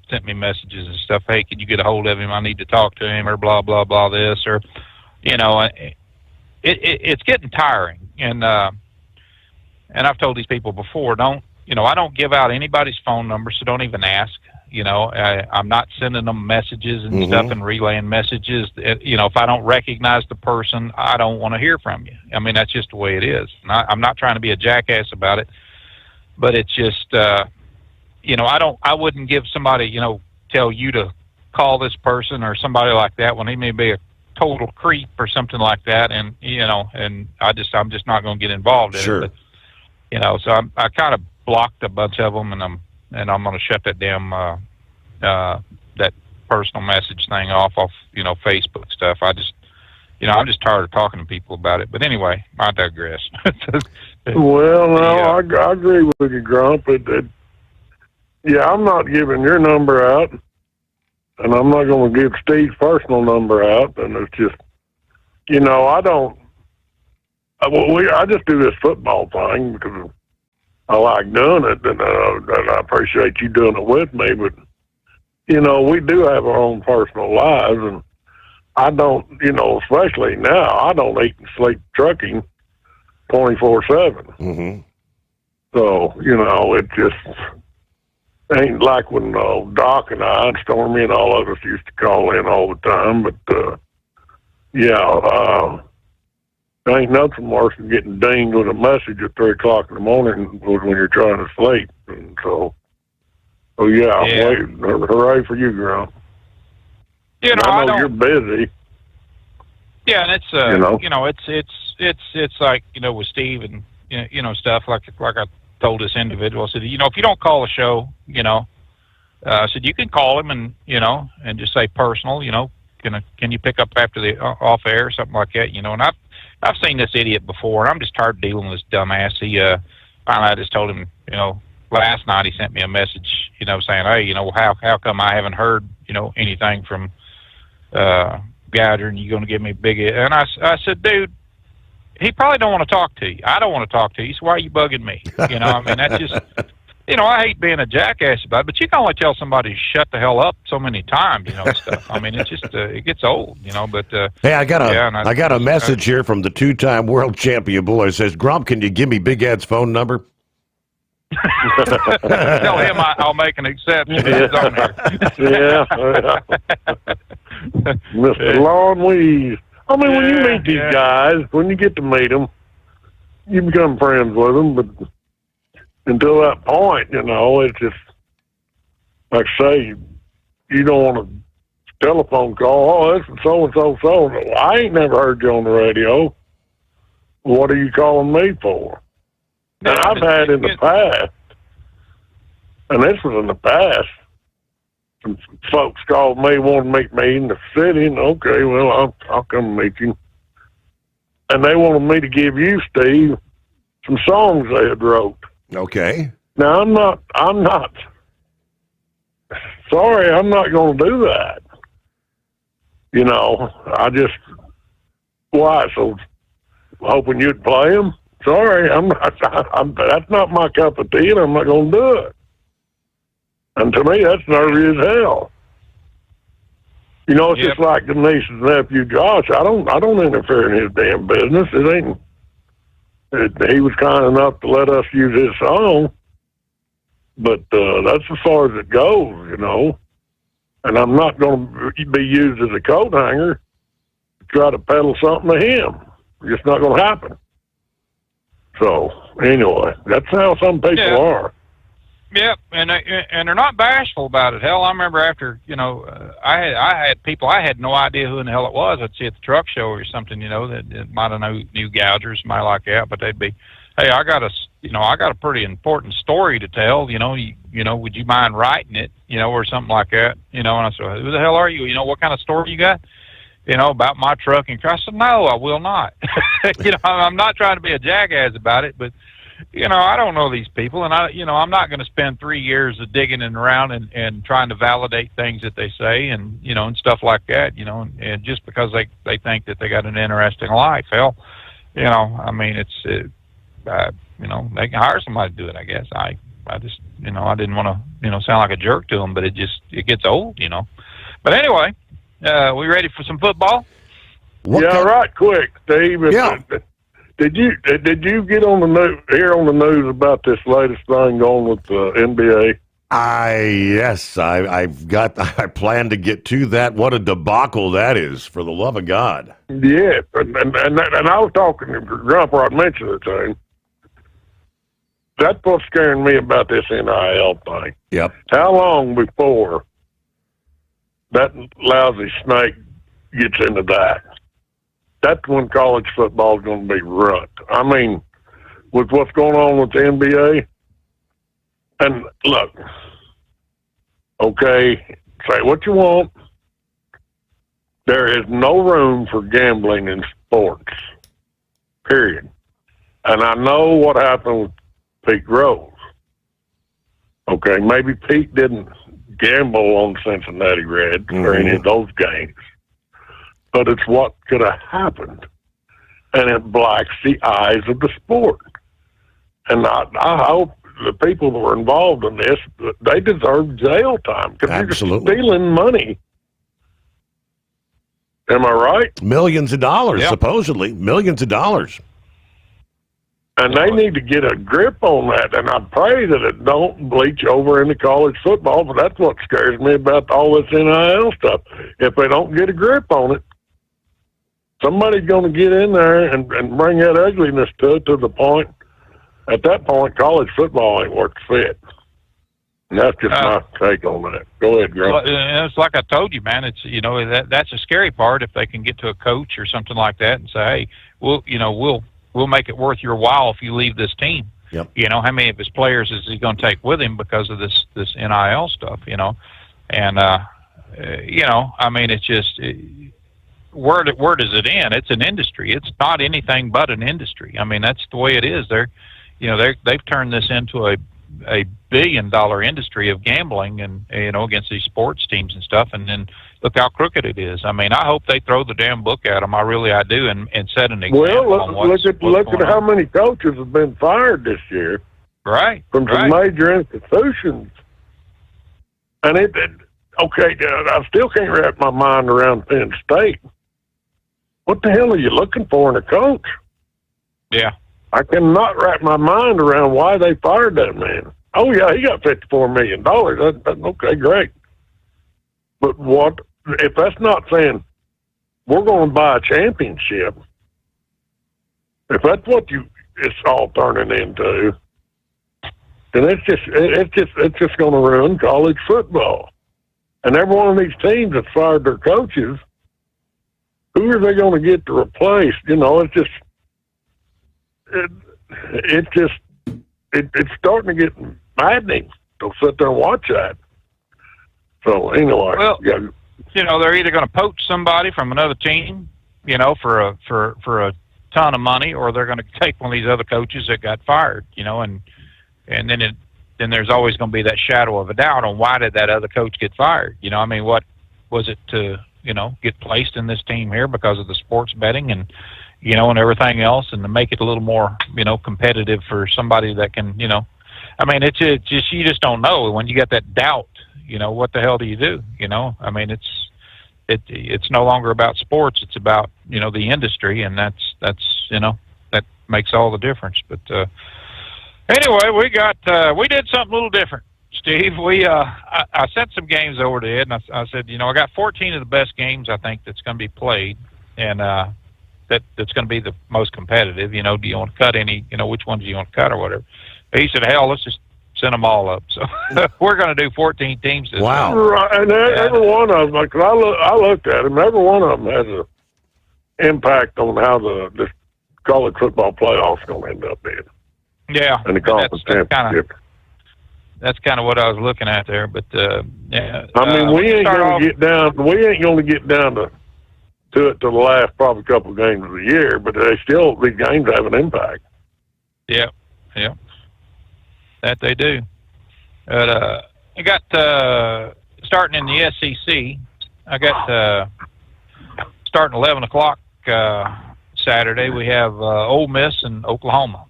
sent me messages and stuff. Hey, can you get a hold of him? I need to talk to him, or blah, blah, blah, this, or, you know, it's getting tiring. And I've told these people before, you know, I don't give out anybody's phone number, so don't even ask. You know, I'm not sending them messages and stuff and relaying messages. You know, if I don't recognize the person, I don't want to hear from you. I mean, that's just the way it is. And I'm not trying to be a jackass about it, but it's just, you know, I wouldn't give somebody, you know, tell you to call this person or somebody like that when he may be a total creep or something like that. And, you know, and I'm just not going to get involved in Sure. it. But, you know, so I kind of blocked a bunch of them, and I'm going to shut that damn that personal message thing off, you know, Facebook stuff. You know, I'm just tired of talking to people about it. But anyway, I digress. Well, no, I agree with you, Grump. Yeah, I'm not giving your number out, and I'm not going to give Steve's personal number out. And it's just, you know, I just do this football thing because I like doing it, and I appreciate you doing it with me. But, you know, we do have our own personal lives, and I don't, you know, especially now, I don't eat and sleep trucking 24/7. So, you know, it just ain't like when Doc and I and Stormy and all of us used to call in all the time. But, yeah, ain't nothing worse than getting dinged with a message at 3 o'clock in the morning when you're trying to sleep. And so yeah. Wait, hooray for you, Grump. You know, I know you're busy. Yeah, and it's it's like with Steve and stuff like I told this individual. I said, if you don't call a show, I said you can call him and and just say personal, can you pick up after the off air or something like that, and I've seen this idiot before, and I'm just tired of dealing with this dumbass. He finally I just told him, last night he sent me a message, saying, hey, how come I haven't heard anything from Gouger, and you're going to give me a big... And I said, dude, he probably don't want to talk to you. I don't want to talk to you, so why are you bugging me? That's just... I hate being a jackass about it, but you can only tell somebody to shut the hell up so many times, stuff. It's just, it gets old, but... hey, I got a message here from the two-time world champion boy. It says, Grump, can you give me Big Ed's phone number? Tell him I'll make an exception. He's on there. Mr. Lon Weeze. When you meet these guys, when you get to meet them, you become friends with them, but until that point, it's just, like I say, you don't want a telephone call, this is so-and-so. I ain't never heard you on the radio. What are you calling me for? And I've had in the past, and this was in the past, some folks called me, wanted to meet me in the city, and okay, well, I'll come meet you. And they wanted me to give you, Steve, some songs they had wrote. Okay. Now, I'm not, sorry, I'm not going to do that. Why? So, hoping you'd play them? Sorry, I'm not. That's not my cup of tea, and I'm not going to do it. And to me, that's nervy as hell. It's just like the niece's nephew Josh. I don't interfere in his damn business. It ain't. He was kind enough to let us use his song, but that's as far as it goes, And I'm not going to be used as a coat hanger to try to peddle something to him. It's just not going to happen. So anyway, that's how some people are. Yep, and they're not bashful about it. Hell, I remember after I had people I had no idea who in the hell it was. I'd see at the truck show or something, that might have knew Gouger, somebody like that. But they'd be, hey, I got a pretty important story to tell. Would you mind writing it? Or something like that. And I said, who the hell are you? What kind of story you got? About my truck. And I said, no, I will not. I'm not trying to be a jackass about it, but, I don't know these people. And, I'm not going to spend 3 years of digging around and trying to validate things that they say and, and stuff like that, and just because they think that they got an interesting life. Hell, they can hire somebody to do it, I guess. I just, I didn't want to, sound like a jerk to them, but it gets old, But anyway, we ready for some football? Right quick, Steve. Yeah. Did you get on the news about this latest thing going with the NBA? Yes, I plan to get to that. What a debacle that is, for the love of God. Yeah, and I was talking to Grumper. I mentioned it to him. That's what's scaring me about this NIL thing. Yep. How long before that lousy snake gets into that? That's when college football is going to be rut. With what's going on with the NBA, and look, okay, say what you want. There is no room for gambling in sports, period. And I know what happened with Pete Rose. Okay, maybe Pete didn't gamble on Cincinnati Reds or any of those games. But it's what could have happened, and it blacks the eyes of the sport. And I hope the people that were involved in this, they deserve jail time because they're stealing money. Am I right? Millions of dollars, supposedly. Millions of dollars. And they need to get a grip on that, and I pray that it don't bleach over into college football, but that's what scares me about all this NIL stuff. If they don't get a grip on it, somebody's going to get in there and bring that ugliness to the point. At that point, college football ain't worth the fit. That's just my take on that. Go ahead, girl. Well, it's like I told you, man. It's that's a scary part if they can get to a coach or something like that and say, hey, we'll make it worth your while if you leave this team. Yep. How many of his players is he going to take with him because of this NIL stuff? And I mean, it's just where does it end? It's an industry. It's not anything but an industry. I mean, that's the way it is. They've turned this into a $1 billion industry of gambling and against these sports teams and stuff, and then look how crooked it is. I mean, I hope they throw the damn book at them. I do, and set an example. Well, look at how many coaches have been fired this year, right? From some major institutions, and I still can't wrap my mind around Penn State. What the hell are you looking for in a coach? Yeah. I cannot wrap my mind around why they fired that man. Oh, yeah, he got $54 million. That's okay, great. But what if that's not saying we're going to buy a championship? If that's what it's all turning into, then it's just going to ruin college football. And every one of these teams that fired their coaches, who are they going to get to replace? It's starting to get maddening to sit there and watch that. So anyway, well, they're either going to poach somebody from another team, for a ton of money, or they're going to take one of these other coaches that got fired, and then there's always going to be that shadow of a doubt on why did that other coach get fired? I mean, what was it to get placed in this team here because of the sports betting and and everything else, and to make it a little more, competitive for somebody that can, I mean, it's just, you just don't know when you get that doubt, what the hell do you do? I mean, it's no longer about sports. It's about, the industry, and that's, that makes all the difference. But, anyway, we did something a little different, Steve. I sent some games over to Ed, and I said, I got 14 of the best games I think that's going to be played, and, that's going to be the most competitive. Do you want to cut any, which ones do you want to cut or whatever? But he said, hell, let's just send them all up. So we're going to do 14 teams this wow. time. Right, and every one of them, like I looked at them, every one of them has an impact on how this college football playoffs is going to end up being. Yeah. And the conference championship. That's kind of what I was looking at there. But, yeah. I mean, we ain't going to get down to it to the last probably couple of games of the year, but these games have an impact. Yeah, that they do. But I got starting in the SEC. I got starting 11 o'clock Saturday. We have Ole Miss and Oklahoma,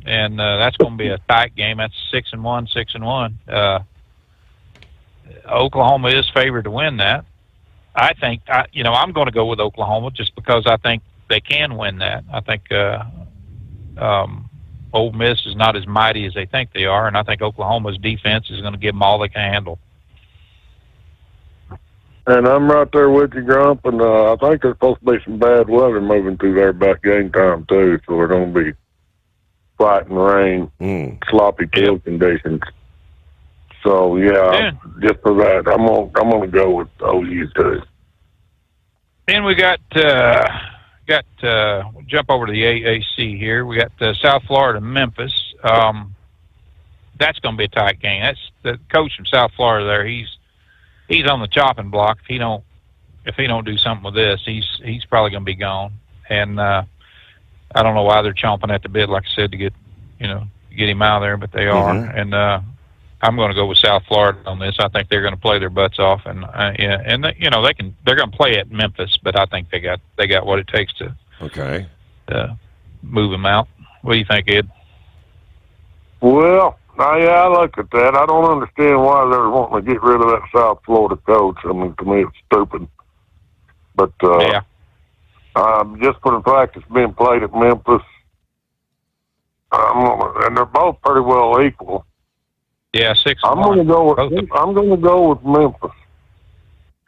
and that's going to be a tight game. That's 6-1, 6-1. Oklahoma is favored to win that. I think, I'm going to go with Oklahoma just because I think they can win that. I think Ole Miss is not as mighty as they think they are, and I think Oklahoma's defense is going to give them all they can handle. And I'm right there with you, Grump, and I think there's supposed to be some bad weather moving through there back game time, too, so we're going to be fighting rain, sloppy field conditions. So just for that, I'm gonna go with OU too. Then we got we'll jump over to the AAC here. We got South Florida, Memphis. That's going to be a tight game. That's the coach from South Florida. There, he's on the chopping block. If he don't do something with this, he's probably going to be gone. And I don't know why they're chomping at the bit, like I said, to get him out of there, but they are. And I'm going to go with South Florida on this. I think they're going to play their butts off, and they're going to play at Memphis, but I think they got what it takes to move them out. What do you think, Ed? Well, I look at that. I don't understand why they're wanting to get rid of that South Florida coach. I mean, to me, it's stupid. But just for the fact it's being played at Memphis, and they're both pretty well equal. Yeah, 6-1. I'm going to go with Memphis.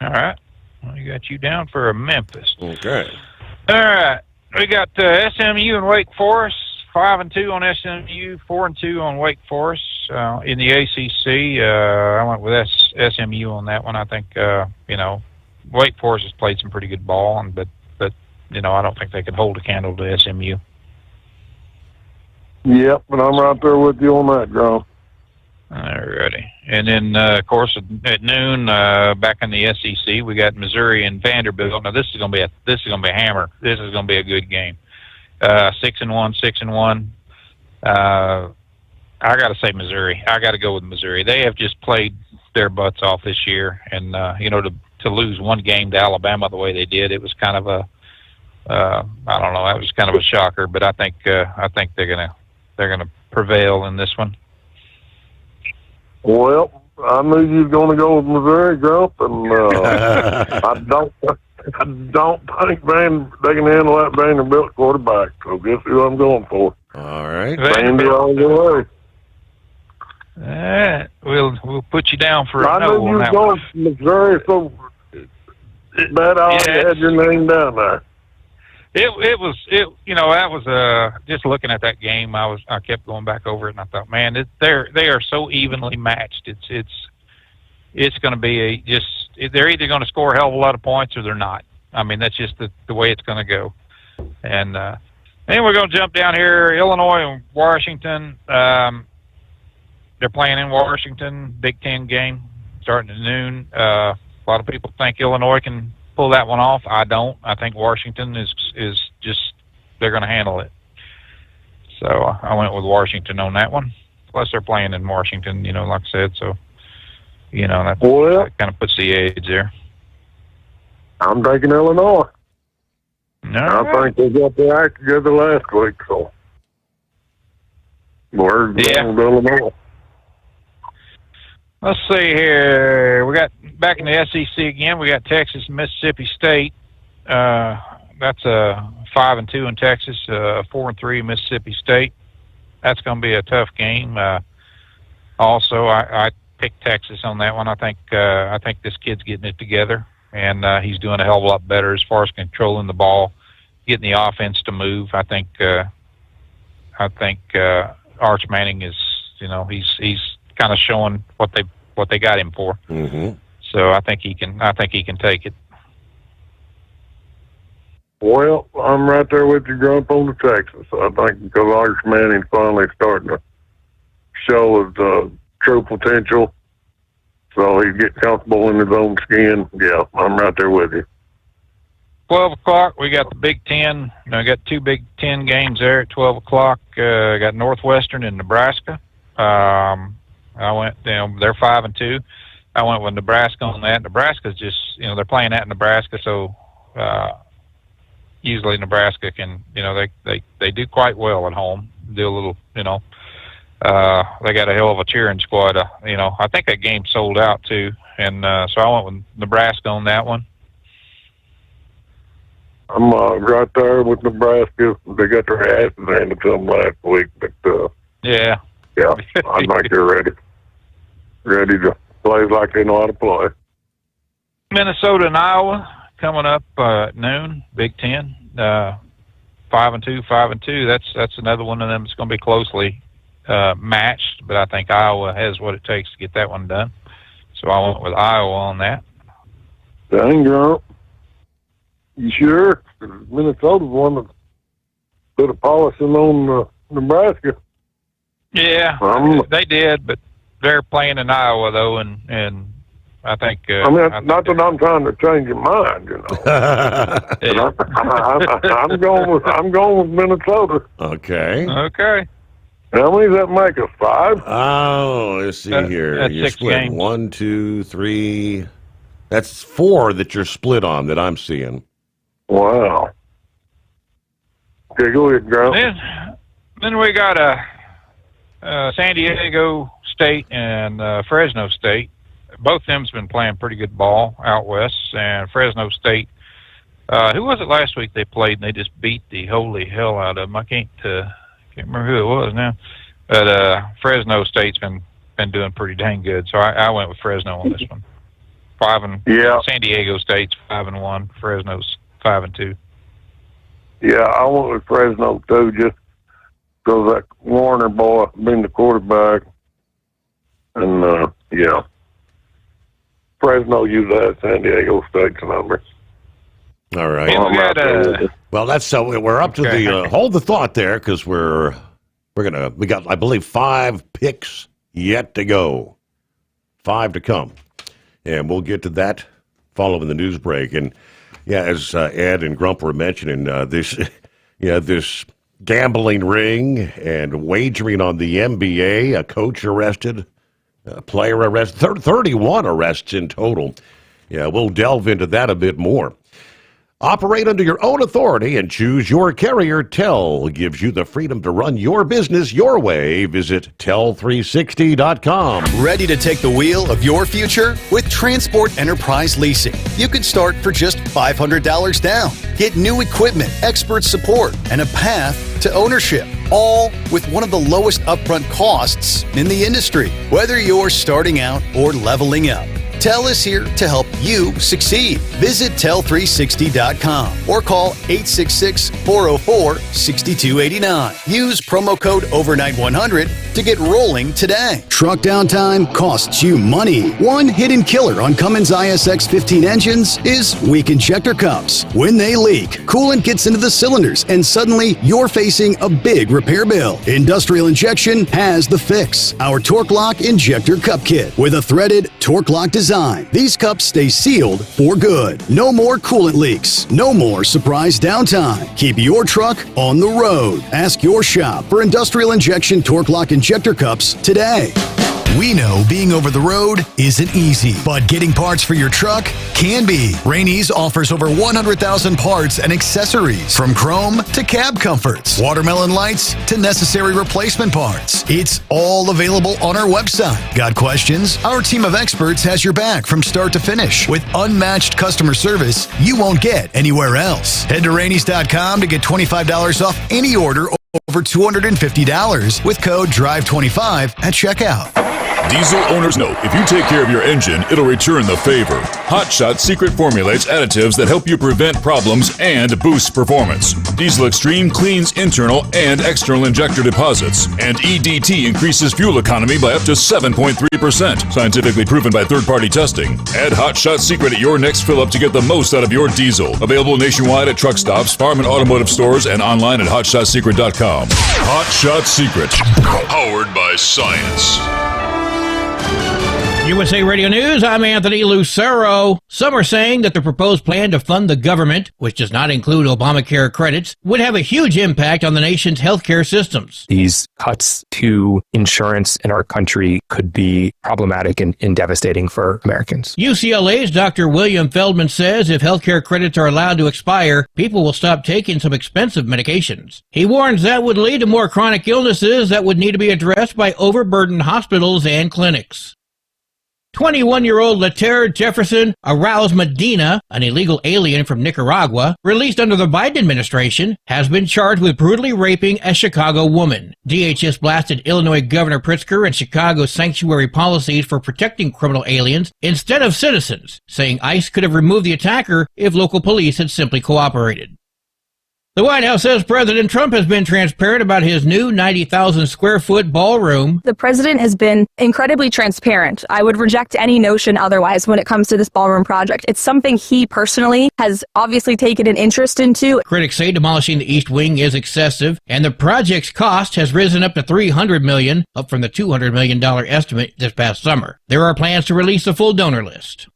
All right. Well, you got you down for a Memphis. Okay. All right. We got SMU and Wake Forest. 5-2 on SMU, 4-2 on Wake Forest. So in the ACC, I went with SMU on that one. I think Wake Forest has played some pretty good ball, but I don't think they can hold a candle to SMU. Yep, and I'm right there with you on that, John. Alrighty. And then, of course, at noon, back in the SEC, we got Missouri and Vanderbilt. Now, this is going to be a hammer. This is going to be a good game. 6-1. I got to say Missouri. I got to go with Missouri. They have just played their butts off this year, and to lose one game to Alabama the way they did, it was kind of I don't know. That was kind of a shocker. But I think they're gonna prevail in this one. Well, I knew you were going to go with Missouri, Grump, and I don't think they can handle that Vanderbilt quarterback. So guess who I'm going for? All right, Vandy all the way. We'll put you down for I a no knew you on were that going one. to Missouri, so bad I already had your name down there. It was just looking at that game. I kept going back over it, and I thought, man, they are so evenly matched. It's going to be they're either going to score a hell of a lot of points or they're not. I mean, that's just the way it's going to go. And then we're going to jump down here, Illinois and Washington. They're playing in Washington, Big Ten game, starting at noon. A lot of people think Illinois can pull that one off. I don't. I think Washington is just, they're going to handle it. So I went with Washington on that one. Plus they're playing in Washington, like I said. So, that kind of puts the edge there. I'm taking Illinois. No, I think they got their act together last week, so we're going with Illinois. Let's see here. We got back in the SEC again. We got Texas and Mississippi State. That's 5-2 in Texas, 4-3 Mississippi State. That's going to be a tough game. Also, I picked Texas on that one. I think this kid's getting it together, and he's doing a hell of a lot better as far as controlling the ball, getting the offense to move. I think Arch Manning is, he's kind of showing what they got him for. Mm-hmm. So I think he can take it. Well, I'm right there with you, Grump, on the Texas. I think because Arch Manning's finally starting to show his true potential, so he's getting comfortable in his own skin. Yeah, I'm right there with you. 12 o'clock, we got the Big Ten. I got two Big Ten games there at 12 o'clock. Got Northwestern and Nebraska. I went, they're 5-2. I went with Nebraska on that. Nebraska's just, they're playing at Nebraska, so usually Nebraska can, they do quite well at home. Do a little, they got a hell of a cheering squad. I think that game sold out too, and so I went with Nebraska on that one. I'm right there with Nebraska. They got their asses handed to them last week, but yeah, I think they're ready to play like they know how to play. Minnesota and Iowa coming up at noon. Big Ten, 5-2. That's another one of them that's going to be closely matched, but I think Iowa has what it takes to get that one done. So I went with Iowa on that. Dang, girl. You sure? Minnesota's one that put a polishing on Nebraska. Yeah, they did, but they're playing in Iowa though, and I think. Not that I'm trying to change your mind, I'm going with Minnesota. Okay. Okay. How many does that make us? 5? Oh, let's see here. That's You're 6 split. games. 1, 2, 3. That's 4 that you're split on that I'm seeing. Wow. Okay, go ahead, Grant. Then we got San Diego State and Fresno State. Both of them's been playing pretty good ball out west. And Fresno State, who was it last week they played and they just beat the holy hell out of them? I can't remember who it was now. But Fresno State's been doing pretty dang good. So I went with Fresno on this one. San Diego State's 5-1. Fresno's 5-2. Yeah, I went with Fresno too, just because that Warner boy being the quarterback. And, yeah. Fresno used that San Diego State's number. All right. Well, that's so we're up to the hold the thought there because we got I believe 5 picks yet to go, 5 to come, and we'll get to that following the news break. And yeah, as Ed and Grump were mentioning, this gambling ring and wagering on the NBA, a coach arrested, a player arrested, 31 arrests in total. Yeah, we'll delve into that a bit more. Operate under your own authority and choose your carrier. TEL gives you the freedom to run your business your way. Visit tel360.com. Ready to take the wheel of your future? With Transport Enterprise Leasing, you can start for just $500 down. Get new equipment, expert support, and a path to ownership, all with one of the lowest upfront costs in the industry. Whether you're starting out or leveling up, TEL is here to help you succeed. Visit tel360.com or call 866-404-6289. Use promo code OVERNIGHT100 to get rolling today. Truck downtime costs you money. One hidden killer on Cummins ISX 15 engines is weak injector cups. When they leak, coolant gets into the cylinders and suddenly you're facing a big repair bill. Industrial Injection has the fix. Our Torque Lock Injector Cup Kit with a threaded Torque Lock design. These cups stay sealed for good. No more coolant leaks. No more surprise downtime. Keep your truck on the road. Ask your shop for Industrial Injection Torque Lock Injector Cups today. We know being over the road isn't easy, but getting parts for your truck can be. Rainey's offers over 100,000 parts and accessories, from chrome to cab comforts, watermelon lights to necessary replacement parts. It's all available on our website. Got questions? Our team of experts has your back from start to finish with unmatched customer service you won't get anywhere else. Head to Rainey's.com to get $25 off any order over $250 with code DRIVE25 at checkout. Diesel owners know if you take care of your engine, it'll return the favor. Hot Shot Secret formulates additives that help you prevent problems and boost performance. Diesel Extreme cleans internal and external injector deposits, and EDT increases fuel economy by up to 7.3%, scientifically proven by third-party testing. Add Hot Shot Secret at your next fill-up to get the most out of your diesel. Available nationwide at truck stops, farm and automotive stores, and online at hotshotsecret.com. Hot Shot Secret, powered by science. USA Radio News, I'm Anthony Lucero. Some are saying that the proposed plan to fund the government, which does not include Obamacare credits, would have a huge impact on the nation's healthcare systems. These cuts to insurance in our country could be problematic and devastating for Americans. UCLA's Dr. William Feldman says if healthcare credits are allowed to expire, people will stop taking some expensive medications. He warns that would lead to more chronic illnesses that would need to be addressed by overburdened hospitals and clinics. 21-year-old Laterre Jefferson Arouse Medina, an illegal alien from Nicaragua, released under the Biden administration, has been charged with brutally raping a Chicago woman. DHS blasted Illinois Governor Pritzker and Chicago's sanctuary policies for protecting criminal aliens instead of citizens, saying ICE could have removed the attacker if local police had simply cooperated. The White House says President Trump has been transparent about his new 90,000-square-foot ballroom. The president has been incredibly transparent. I would reject any notion otherwise when it comes to this ballroom project. It's something he personally has obviously taken an interest into. Critics say demolishing the East Wing is excessive, and the project's cost has risen up to $300 million, up from the $200 million estimate this past summer. There are plans to release a full donor list.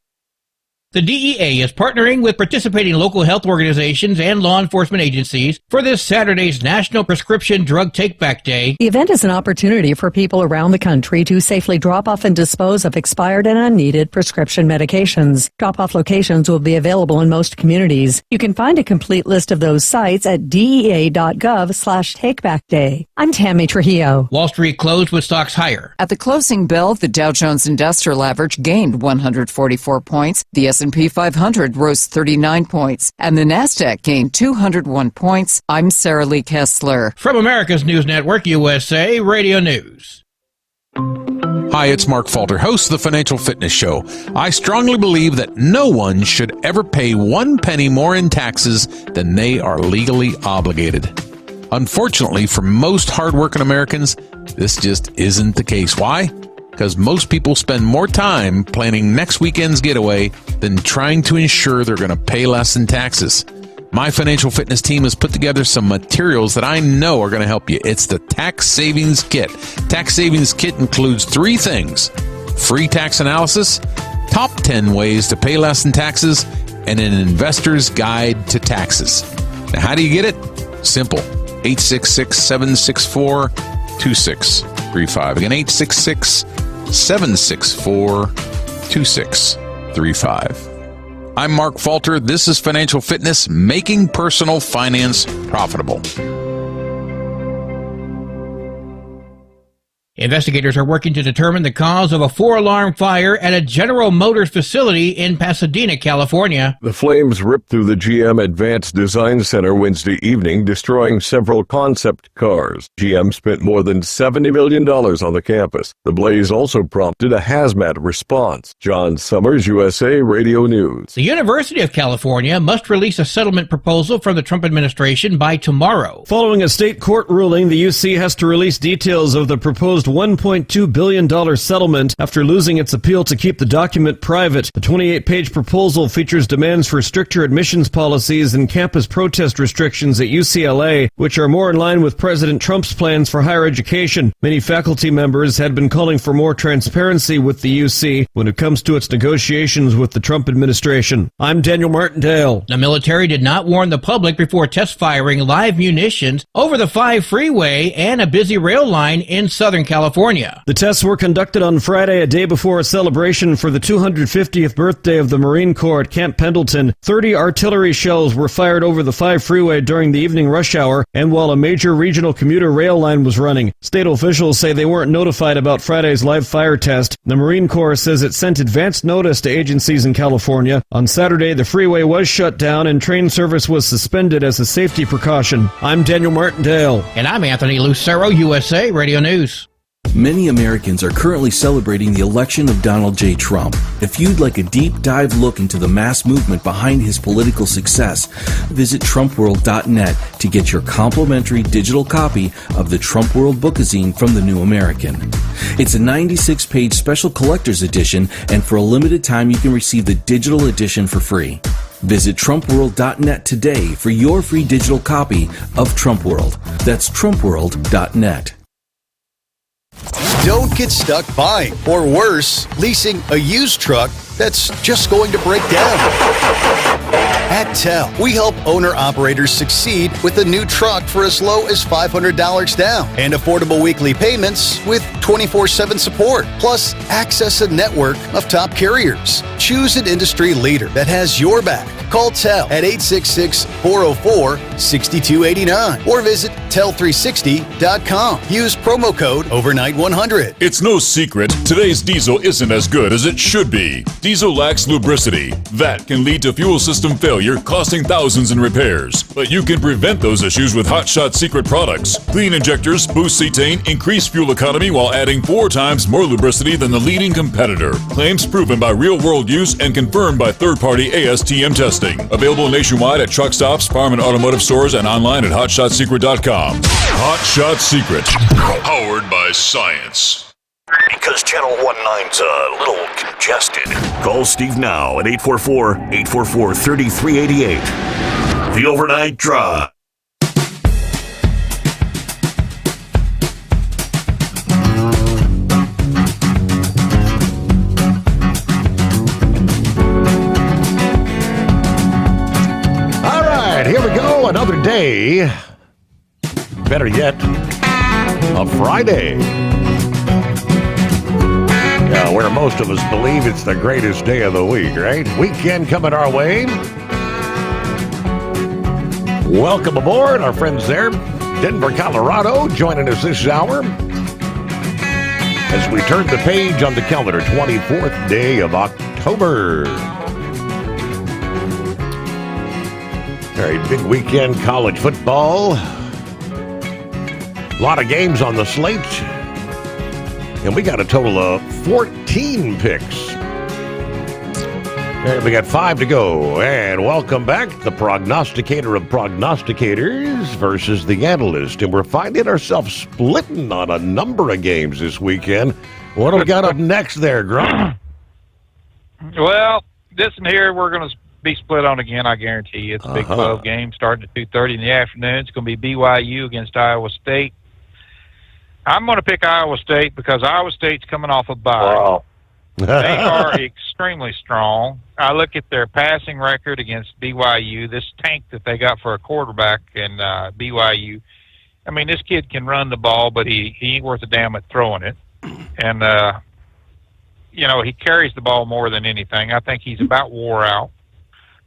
The DEA is partnering with participating local health organizations and law enforcement agencies for this Saturday's National Prescription Drug Take-Back Day. The event is an opportunity for people around the country to safely drop off and dispose of expired and unneeded prescription medications. Drop-off locations will be available in most communities. You can find a complete list of those sites at dea.gov/takebackday. I'm Tammy Trujillo. Wall Street closed with stocks higher. At the closing bell, the Dow Jones Industrial Average gained 144 points. The S&P 500 rose 39 points, and the Nasdaq gained 201 points. I'm Sarah Lee Kessler. From America's News Network, USA Radio News. Hi, it's Mark Falter, host of the Financial Fitness Show. I strongly believe that no one should ever pay 1 penny more in taxes than they are legally obligated. Unfortunately, for most hardworking Americans, this just isn't the case. Why? because most people spend more time planning next weekend's getaway than trying to ensure they're going to pay less in taxes. My financial fitness team has put together some materials that I know are going to help you. It's the Tax Savings Kit. Tax Savings Kit includes 3 things: free tax analysis, top 10 ways to pay less in taxes, and an investor's guide to taxes. Now, how do you get it? Simple. 866-764-2635. Again, 866-764-2635. I'm Mark Falter. This is Financial Fitness, making personal finance profitable. Investigators are working to determine the cause of a 4-alarm fire at a General Motors facility in Pasadena, California. The flames ripped through the GM Advanced Design Center Wednesday evening, destroying several concept cars. GM spent more than $70 million on the campus. The blaze also prompted a hazmat response. John Sommers, USA Radio News. The University of California must release a settlement proposal from the Trump administration by tomorrow. Following a state court ruling, the UC has to release details of the proposed $1.2 billion settlement after losing its appeal to keep the document private. The 28-page proposal features demands for stricter admissions policies and campus protest restrictions at UCLA, which are more in line with President Trump's plans for higher education. Many faculty members had been calling for more transparency with the UC when it comes to its negotiations with the Trump administration. I'm Daniel Martindale. The military did not warn the public before test firing live munitions over the 5 freeway and a busy rail line in Southern California. The tests were conducted on Friday, a day before a celebration for the 250th birthday of the Marine Corps at Camp Pendleton. 30 artillery shells were fired over the 5 freeway during the evening rush hour and while a major regional commuter rail line was running. State officials say they weren't notified about Friday's live fire test. The Marine Corps says it sent advance notice to agencies in California. On Saturday, the freeway was shut down and train service was suspended as a safety precaution. I'm Daniel Martindale. And I'm Anthony Lucero, USA Radio News. Many Americans are currently celebrating the election of Donald J. Trump. If you'd like a deep dive look into the mass movement behind his political success, visit TrumpWorld.net to get your complimentary digital copy of the Trump World Bookazine from the New American. It's a 96-page special collector's edition, and for a limited time you can receive the digital edition for free. Visit TrumpWorld.net today for your free digital copy of Trump World. That's TrumpWorld.net. Don't get stuck buying, or worse, leasing a used truck that's just going to break down. At TEL, we help owner-operators succeed with a new truck for as low as $500 down and affordable weekly payments with 24/7 support, plus access a network of top carriers. Choose an industry leader that has your back. Call TEL at 866-404-6289 or visit tel360.com. Use promo code overnight100. It's no secret, today's diesel isn't as good as it should be. Diesel lacks lubricity. That can lead to fuel system failure, costing thousands in repairs. But you can prevent those issues with Hot Shot Secret products. Clean injectors, boost cetane, increase fuel economy while adding 4 times more lubricity than the leading competitor. Claims proven by real-world use and confirmed by third-party ASTM testing. Available nationwide at truck stops, farm and automotive stores, and online at hotshotsecret.com. Hot Shot Secret. Powered by science. Because Channel 19's a little congested. Call Steve now at 844-844-3388. The Overnight Drive. All right, here we go. Another day. Better yet, a Friday. Yeah, where most of us believe it's the greatest day of the week, right? Weekend coming our way. Welcome aboard, our friends there. Denver, Colorado, joining us this hour as we turn the page on the calendar, 24th day of October. All right, big weekend, college football. A lot of games on the slate. And we got a total of 14 picks. And we got 5 to go. And welcome back. The prognosticator of prognosticators versus the analyst. And we're finding ourselves splitting on a number of games this weekend. What do we got up next there, Grump? Well, this one here, we're going to be split on again, I guarantee you. It's a Big 12 game starting at 2:30 in the afternoon. It's going to be BYU against Iowa State. I'm going to pick Iowa State because Iowa State's coming off a bye. Wow. They are extremely strong. I look at their passing record against BYU, this tank that they got for a quarterback in BYU. I mean, this kid can run the ball, but he ain't worth a damn at throwing it. And, you know, he carries the ball more than anything. I think he's about wore out.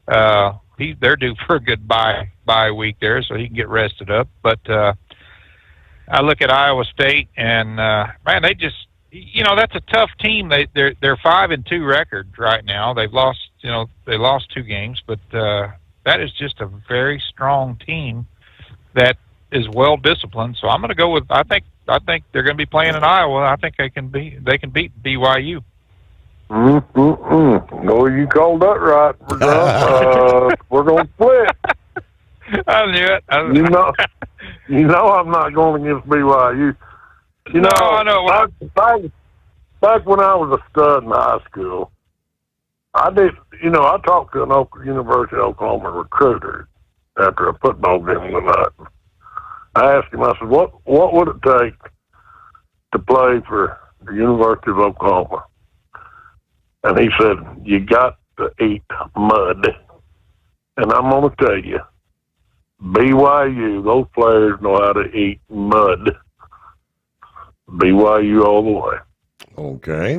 They're due for a good bye week there, so he can get rested up. But I look at Iowa State, and man, they just, you know, that's a tough team. They're 5-2 record right now. They lost 2 games, but that is just a very strong team that is well disciplined. So I'm going to go with. I think they're going to be playing in Iowa. I think they can beat BYU. No, you called that right. We're going to split. I knew it. You know I'm not going against BYU. You know, I know. Back when I was a stud in high school, I talked to an University of Oklahoma recruiter after a football game one night. I asked him, I said, what would it take to play for the University of Oklahoma? And he said, you got to eat mud. And I'm going to tell you, BYU, those players know how to eat mud. BYU all the way. Okay.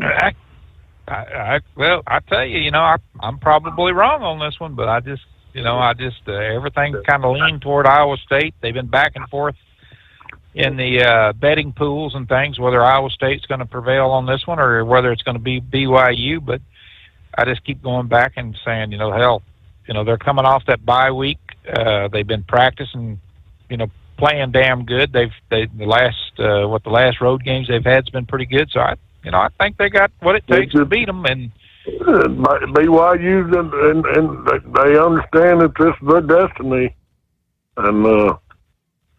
Well, I tell you, you know, I'm probably wrong on this one, but I just everything kind of leaned toward Iowa State. They've been back and forth in the betting pools and things, whether Iowa State's going to prevail on this one or whether it's going to be BYU. But I just keep going back and saying, you know, hell, you know, they're coming off that bye week. They've been practicing, you know, playing damn good. The last road games they've had has been pretty good. So I think they got what it takes to beat them. And BYU's and they understand that this is their destiny. And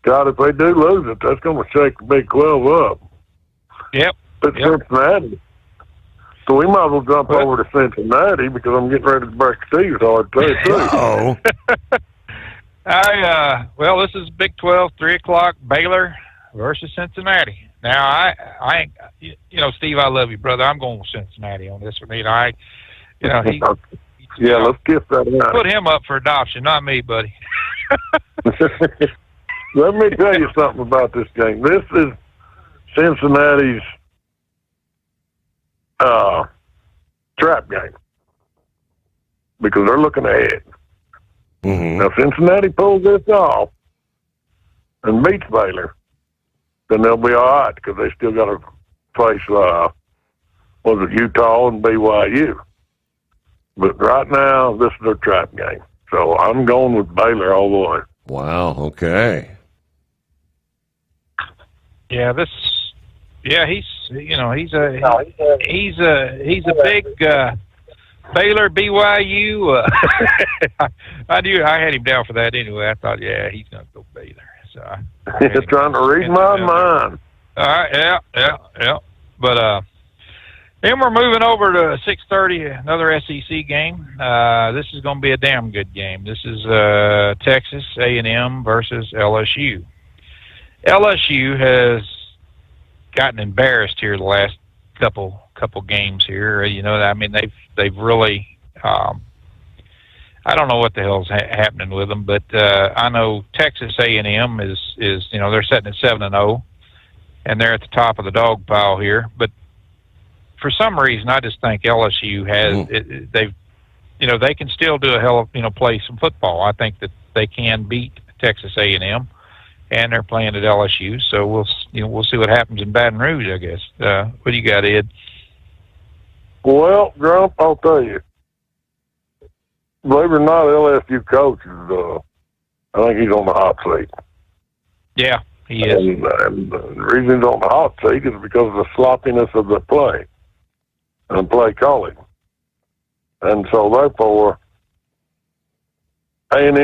God, if they do lose it, that's going to shake the Big 12 up. Yep. It's Cincinnati. So we might as well jump over to Cincinnati because I'm getting ready to break Steve's heart too. Oh. Well, this is Big 12, 3:00, Baylor versus Cincinnati. Now, you know, Steve, I love you, brother. I'm going with Cincinnati on this one. Let's get that out. Put him up for adoption, not me, buddy. Let me tell you something about this game. This is Cincinnati's trap game because they're looking ahead. Mm-hmm. Now, Cincinnati pulls this off and beats Baylor, then they'll be all right because they still got to face Utah and BYU. But right now, this is their trap game. So I'm going with Baylor all the way. Wow. Okay. Yeah, he's a big Baylor BYU. I had him down for that anyway. I thought, he's gonna go Baylor. So he's trying to read my mind. All right, yeah. But then we're moving over to 6:30, another SEC game. This is going to be a damn good game. This is Texas A&M versus LSU. LSU has gotten embarrassed here the last couple games here. You know, I mean, they've really. I don't know what the hell's happening with them, but I know Texas A&M is they're sitting at 7-0, and they're at the top of the dog pile here. But for some reason, I just think LSU has they can still do a hell of play some football. I think that they can beat Texas A&M, and they're playing at LSU. So we'll see what happens in Baton Rouge, I guess. What do you got, Ed? Well, Grump, I'll tell you. Believe it or not, LSU coach is, I think he's on the hot seat. Yeah, he is. And the reason he's on the hot seat is because of the sloppiness of the play and play calling. And so therefore, A&M,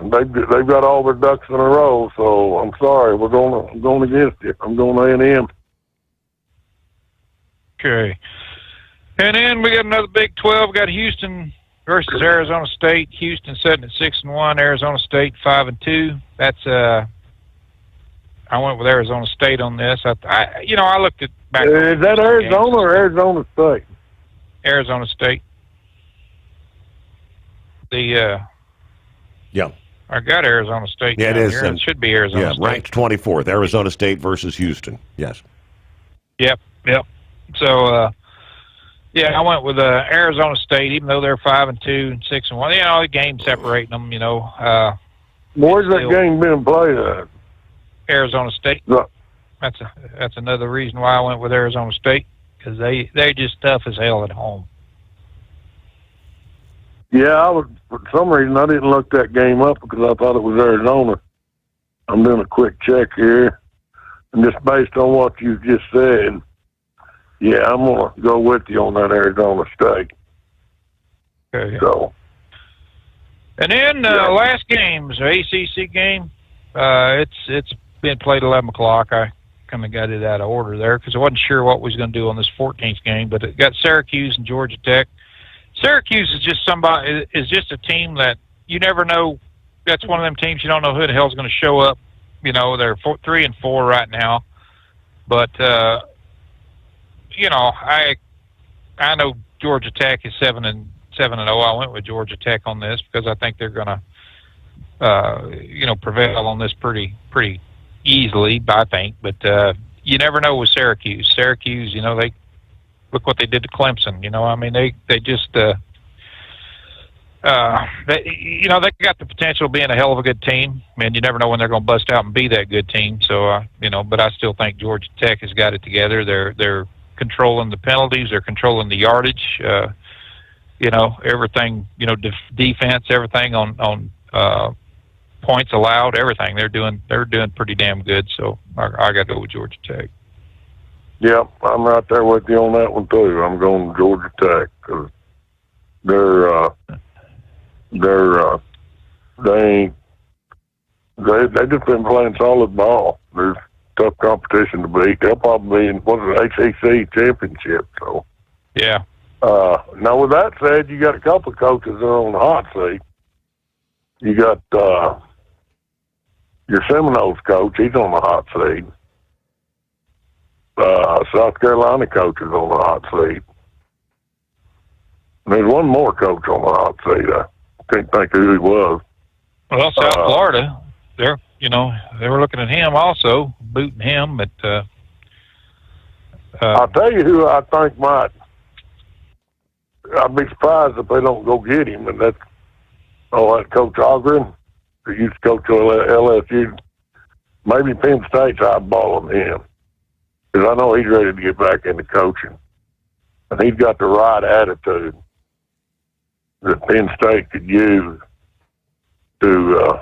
they've got all their ducks in a row. So I'm sorry, I'm going against you. I'm going A&M. Okay. And then we got another Big 12. We got Houston versus Arizona State. Houston sitting at 6-1. Arizona State 5-2. That's I went with Arizona State on this. I looked at back. Is that Arizona or Arizona State? Arizona State. Yeah. I got Arizona State. Yeah, it is. Here. It should be Arizona State. Ranked 24th. Arizona State versus Houston. Yes. Yep. So, I went with Arizona State, even though they're 5-2 and 6-1. The game separating them. Where's that game being played at? Arizona State. No. That's another reason why I went with Arizona State, because they just tough as hell at home. Yeah, for some reason I didn't look that game up because I thought it was Arizona. I'm doing a quick check here, and just based on what you just said, yeah, I'm gonna go with you on that Arizona State. Okay. So, and then last game is an ACC game. It's been played 11 o'clock. I kind of got it out of order there because I wasn't sure what we was going to do on this 14th game, but it got Syracuse and Georgia Tech. Syracuse is just a team that you never know. That's one of them teams you don't know who the hell's going to show up. They're 3-4 right now, but I know Georgia Tech is 7-0. I went with Georgia Tech on this because I think they're going to prevail on this pretty easily, I think. But you never know with Syracuse. Syracuse, they look what they did to Clemson. They just they got the potential of being a hell of a good team. You never know when they're going to bust out and be that good team. So but I still think Georgia Tech has got it together. They're controlling the penalties. They're controlling the yardage. Everything. Defense. Everything on points allowed. Everything. They're doing pretty damn good. So I got to go with Georgia Tech. Yep, I'm right there with you on that one too. I'm going to Georgia Tech because they just been playing solid ball. There's tough competition to beat. They'll probably be in ACC championship. So yeah. Now with that said, you got a couple of coaches that are on the hot seat. You got your Seminoles coach. He's on the hot seat. South Carolina coach is on the hot seat. And there's one more coach on the hot seat. I can't think who he was. Well, South Florida, they were looking at him also, booting him. But I'll tell you who I think might. I'd be surprised if they don't go get him, and that's that Coach Ogren, who used to coach LSU. Maybe Penn State's eyeballing him. Because I know he's ready to get back into coaching. And he's got the right attitude that Penn State could use to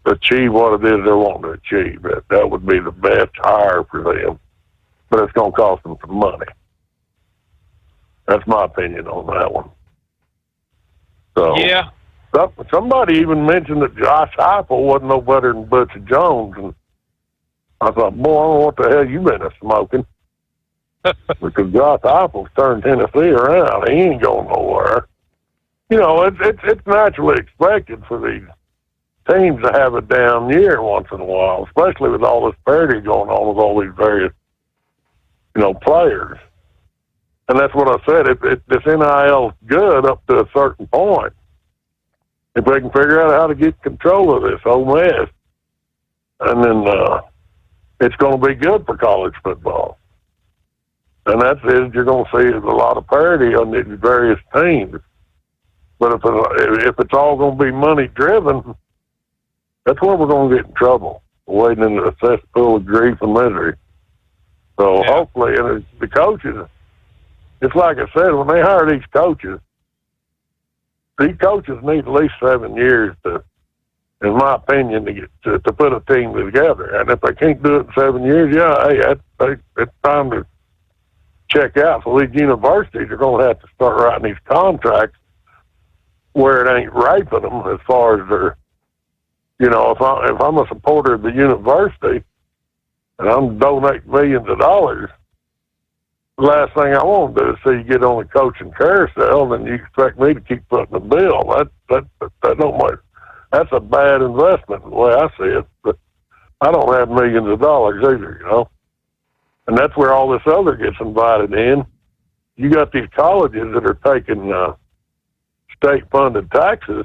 achieve what it is they're wanting to achieve. That would be the best hire for them. But it's going to cost them some money. That's my opinion on that one. So, yeah. Somebody even mentioned that Josh Heupel wasn't no better than Butch Jones. And I thought, boy, I don't know what the hell you been smoking. Because Josh Heupel's turned Tennessee around. He ain't going nowhere. It's naturally expected for these teams to have a down year once in a while, especially with all this parity going on with all these various, players. And that's what I said. This NIL's good up to a certain point. If they can figure out how to get control of this whole mess, and then it's going to be good for college football. And that's it. You're going to see a lot of parity on these various teams. But if it's all going to be money driven, that's where we're going to get in trouble, wading into a cesspool of grief and misery. So hopefully, and the coaches, it's like I said, when they hire these coaches need at least 7 years to, in my opinion, to put a team together. And if they can't do it in 7 years, it's time to check out. So these universities are going to have to start writing these contracts where it ain't raping them as far as their, if I'm a supporter of the university and I'm donating millions of dollars, the last thing I want to do is see you get on the coaching carousel and you expect me to keep putting the bill. That don't make, that's a bad investment the way I see it. But I don't have millions of dollars either, And that's where all this other gets invited in. You got these colleges that are taking state-funded taxes,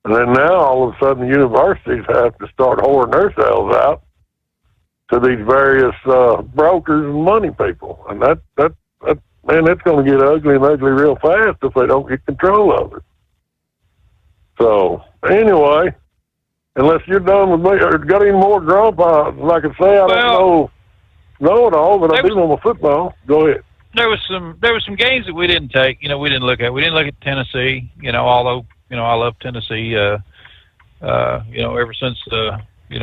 and then now all of a sudden universities have to start whoring themselves out to these various brokers and money people, and that man, it's going to get ugly and ugly real fast if they don't get control of it. So anyway, unless you're done with me or got any more grump, like I say, I don't know it all, but I do know my football. Go ahead. There was some games that we didn't take. We didn't look at. We didn't look at Tennessee. Although I love Tennessee. Ever since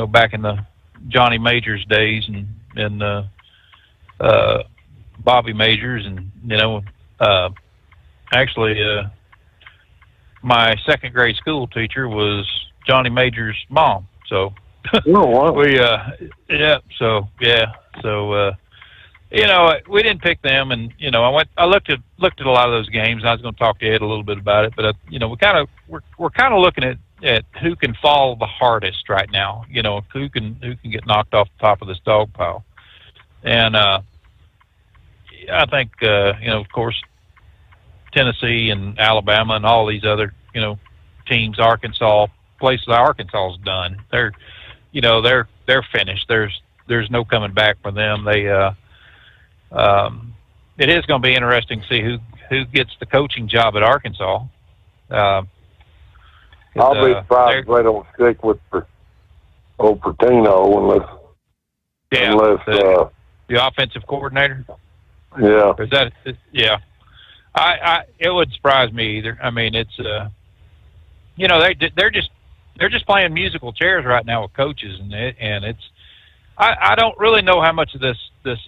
back in the Johnny Majors days and Bobby Majors, and actually my second grade school teacher was Johnny Majors' mom. So we we didn't pick them, and I looked at a lot of those games, and I was going to talk to Ed a little bit about it, but we're kind of looking at who can fall the hardest right now, who can get knocked off the top of this dog pile. And I think of course Tennessee and Alabama and all these other teams, Arkansas, places Arkansas's done. They're finished. There's no coming back for them. It is going to be interesting to see who gets the coaching job at Arkansas. I'll be surprised if they don't stick with old Patino unless the offensive coordinator. Yeah. Is that? Yeah. It would surprise me either. I mean, it's they're just playing musical chairs right now with coaches, and it's. I don't really know how much of this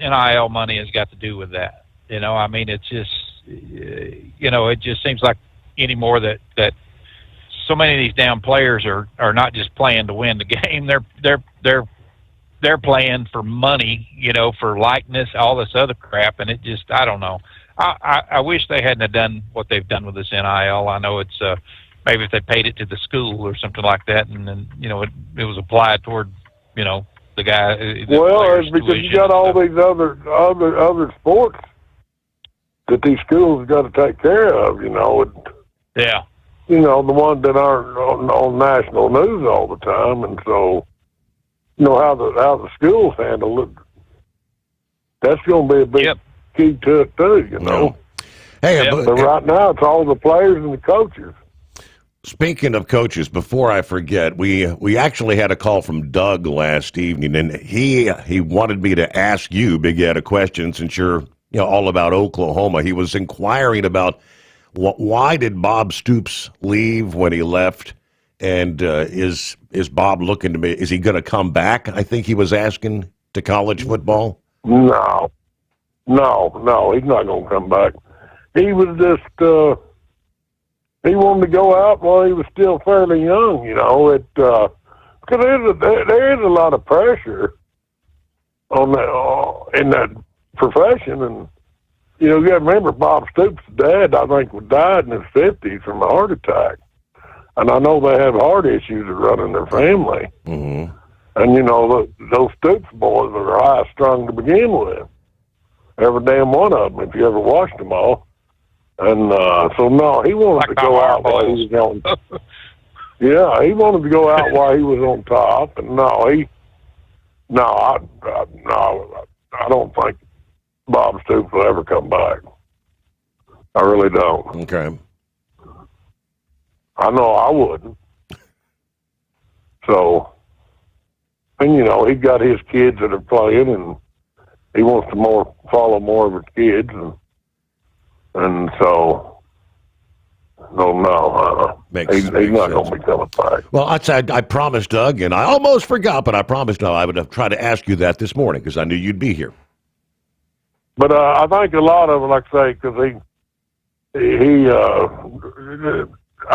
NIL money has got to do with that. I mean, it's just, it just seems like anymore that so many of these damn players are not just playing to win the game. They're playing for money, for likeness, all this other crap. And it just, I don't know. I wish they hadn't have done what they've done with this NIL. I know it's, maybe if they paid it to the school or something like that, and then, it was applied toward, the guy. It's because you got all these other sports that these schools got to take care of, Yeah. The ones that aren't on national news all the time, and so how the schools handle it. That's going to be a big key to it too, No. Hey, but right now it's all the players and the coaches. Speaking of coaches, before I forget, we actually had a call from Doug last evening, and he wanted me to ask you, Big Ed, a question since you're all about Oklahoma. He was inquiring about why did Bob Stoops leave when he left, and is Bob looking to be? Is he going to come back? I think he was asking to college football. No, he's not going to come back. He was just. He wanted to go out while he was still fairly young, because there is a lot of pressure on that in that profession, and you got to remember Bob Stoops' dad, I think, died in his 50s from a heart attack, and I know they have heart issues running their family, mm-hmm. and those Stoops boys are high strung to begin with, every damn one of them. If you ever watched them all. And so no, he wanted to go out while he was on. Yeah, he wanted to go out while he was on top, and I don't think Bob Stoops will ever come back. I really don't. Okay. I know I wouldn't. So, and he got his kids that are playing, and he wants to follow more of his kids, and so, he's not going to be coming back. Well, I promised Doug, and I almost forgot, but I promised I would have tried to ask you that this morning because I knew you'd be here. But I think a lot of it, like I say, because I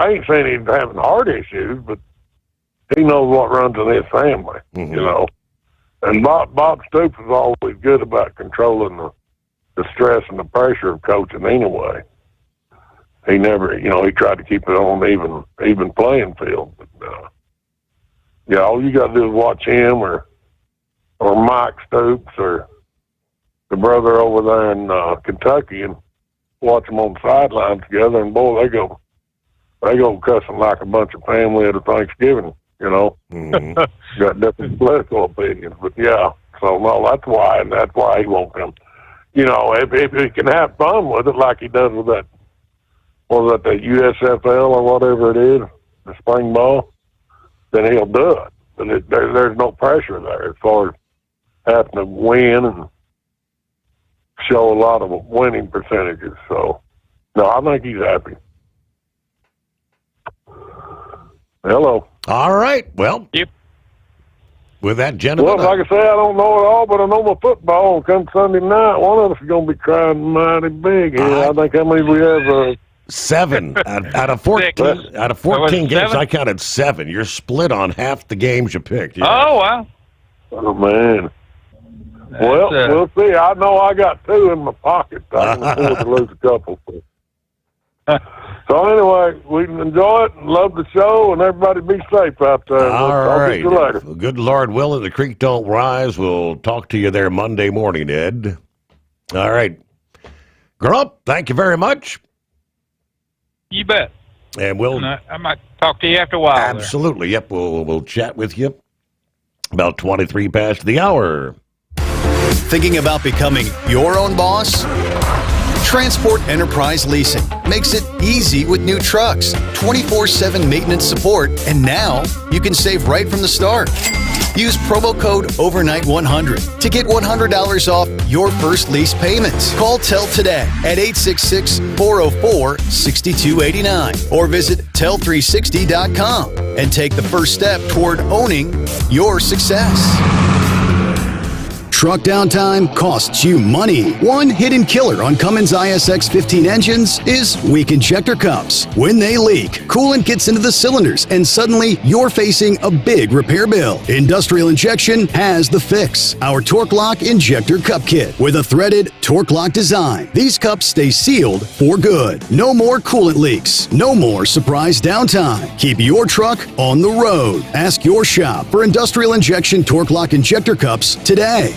ain't saying he's having heart issues, but he knows what runs in his family, you know. And Bob Stoops was always good about controlling the stress and the pressure of coaching anyway. He never, you know, he tried to keep it on even playing field. But, yeah, all you got to do is watch him or Mike Stoops or the brother over there in Kentucky and watch them on the sidelines together, and boy, they go cussing like a bunch of family at a Thanksgiving, you know. Got different political opinions, but yeah. So no, that's why he won't come. You know, if he can have fun with it like he does with that, was that the USFL or whatever it is, the spring ball, then he'll do it. But there's no pressure there as far as having to win and show a lot of winning percentages. So, no, I think he's happy. Hello. All right. Well, with that, gentlemen. Well, like I say, I don't know it all, but I know my football. Come Sunday night, one of us is going to be crying mighty big here. I think how many we have? 7 out of 14. Out of 14 games, I counted 7. You're split on half the games you picked. Yeah. Oh, wow. Oh, man. Well, we'll see. I know I got 2 in my pocket. I can afford to lose a couple. So anyway, we enjoy it and love the show, and everybody be safe out there. All right. Talk to you later. Good Lord willing, the creek don't rise. We'll talk to you there Monday morning, Ed. All right. Grump, thank you very much. You bet. And we'll... I might talk to you after a while. Absolutely. Yep, we'll chat with you about 23 past the hour. Thinking about becoming your own boss? Transport Enterprise Leasing makes it easy with new trucks, 24/7 maintenance support, and now you can save right from the start. Use promo code OVERNIGHT100 to get $100 off your first lease payments. Call TEL today at 866-404-6289 or visit tel360.com and take the first step toward owning your success. Truck downtime costs you money. One hidden killer on Cummins ISX 15 engines is weak injector cups. When they leak, coolant gets into the cylinders and suddenly you're facing a big repair bill. Industrial Injection has the fix. Our Torque Lock Injector Cup Kit with a threaded Torque Lock design. These cups stay sealed for good. No more coolant leaks. No more surprise downtime. Keep your truck on the road. Ask your shop for Industrial Injection Torque Lock Injector Cups today.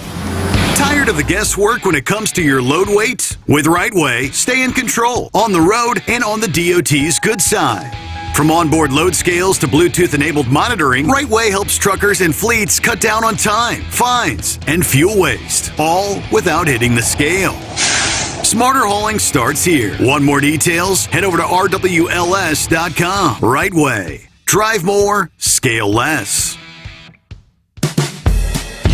Tired of the guesswork when it comes to your load weight? With RightWay, stay in control on the road and on the DOT's good side. From onboard load scales to Bluetooth-enabled monitoring, RightWay helps truckers and fleets cut down on time, fines, and fuel waste, all without hitting the scale. Smarter hauling starts here. Want more details? Head over to rwls.com. RightWay. Drive more, scale less.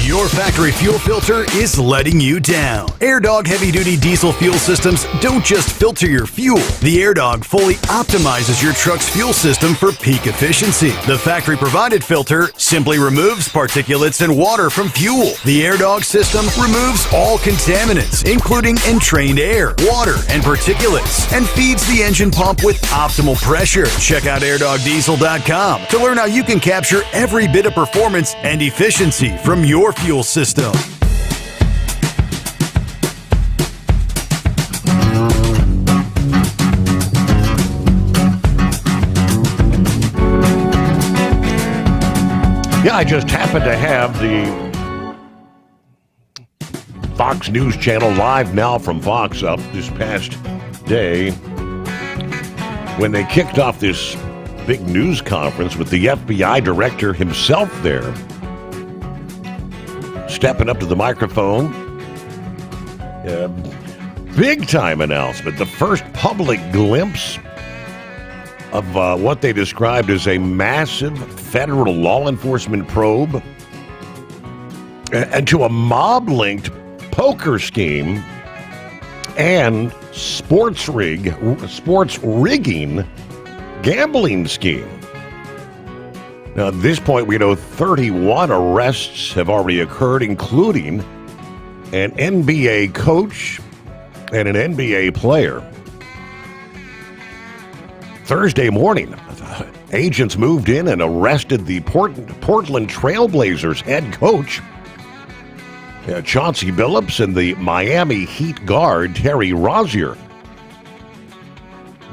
Your factory fuel filter is letting you down. AirDog heavy-duty diesel fuel systems don't just filter your fuel. The AirDog fully optimizes your truck's fuel system for peak efficiency. The factory-provided filter simply removes particulates and water from fuel. The AirDog system removes all contaminants, including entrained air, water, and particulates, and feeds the engine pump with optimal pressure. Check out airdogdiesel.com to learn how you can capture every bit of performance and efficiency from your fuel system. Yeah, I just happened to have the Fox News Channel live now from Fox up this past day when they kicked off this big news conference with the FBI director himself there, stepping up to the microphone. Big time announcement. The first public glimpse of what they described as a massive federal law enforcement probe and to a mob-linked poker scheme and sports rigging gambling scheme. Now, at this point, we know 31 arrests have already occurred, including an NBA coach and an NBA player. Thursday morning, agents moved in and arrested the Portland Trailblazers head coach, Chauncey Billups, and the Miami Heat guard, Terry Rozier.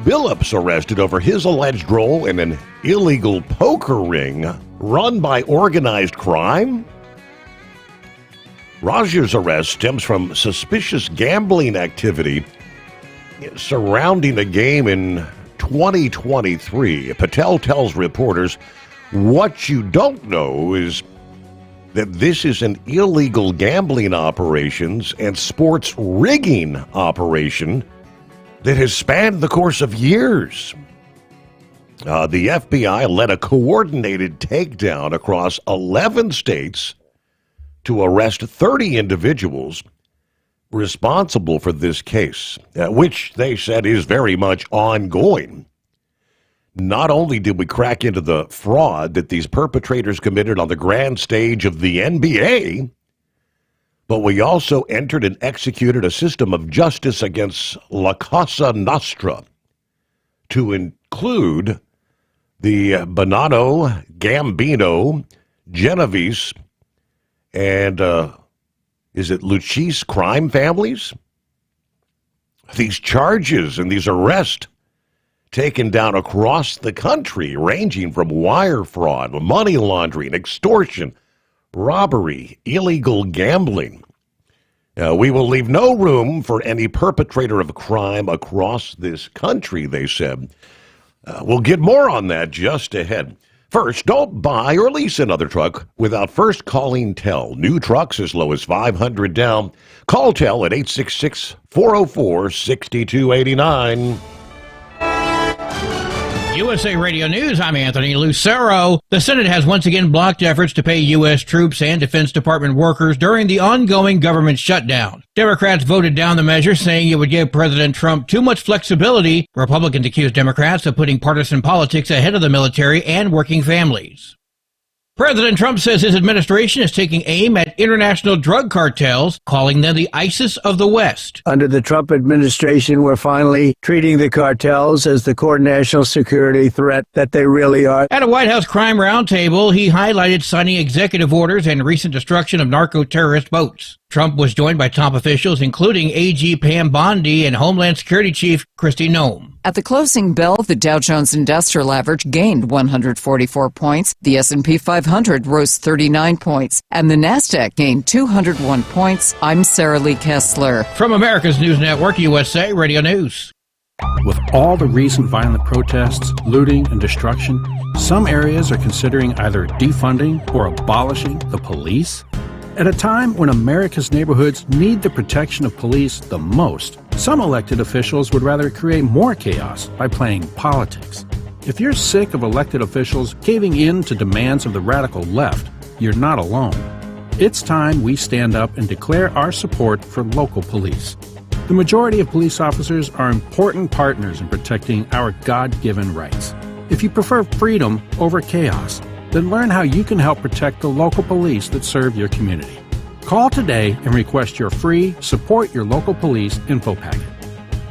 Billups arrested over his alleged role in an illegal poker ring run by organized crime. Rozier's arrest stems from suspicious gambling activity surrounding a game in 2023. Patel tells reporters, "What you don't know is that this is an illegal gambling operations and sports rigging operation that has spanned the course of years." The FBI led a coordinated takedown across 11 states to arrest 30 individuals responsible for this case, which they said is very much ongoing. Not only did we crack into the fraud that these perpetrators committed on the grand stage of the NBA, but we also entered and executed a system of justice against La Cosa Nostra to include the Bonanno, Gambino, Genovese, and is it Lucchese crime families? These charges and these arrests taken down across the country, ranging from wire fraud, money laundering, extortion, robbery, illegal gambling. We will leave no room for any perpetrator of crime across this country, they said. We'll get more on that just ahead. First, don't buy or lease another truck without first calling TEL. New trucks as low as $500 down. Call TEL at 866-404-6289. USA Radio News, I'm Anthony Lucero. The Senate has once again blocked efforts to pay U.S. troops and Defense Department workers during the ongoing government shutdown. Democrats voted down the measure, saying it would give President Trump too much flexibility. Republicans accused Democrats of putting partisan politics ahead of the military and working families. President Trump says his administration is taking aim at international drug cartels, calling them the ISIS of the West. Under the Trump administration, we're finally treating the cartels as the core national security threat that they really are. At a White House crime roundtable, he highlighted signing executive orders and recent destruction of narco-terrorist boats. Trump was joined by top officials, including AG Pam Bondi and Homeland Security Chief Kristi Noem. At the closing bell, the Dow Jones Industrial Average gained 144 points, the S&P 500 rose 39 points, and the Nasdaq gained 201 points. I'm Sarah Lee Kessler. From America's News Network, USA Radio News. With all the recent violent protests, looting, and destruction, some areas are considering either defunding or abolishing the police. At a time when America's neighborhoods need the protection of police the most, some elected officials would rather create more chaos by playing politics. If you're sick of elected officials caving in to demands of the radical left, you're not alone. It's time we stand up and declare our support for local police. The majority of police officers are important partners in protecting our God-given rights. If you prefer freedom over chaos, then learn how you can help protect the local police that serve your community. Call today and request your free Support Your Local Police info packet.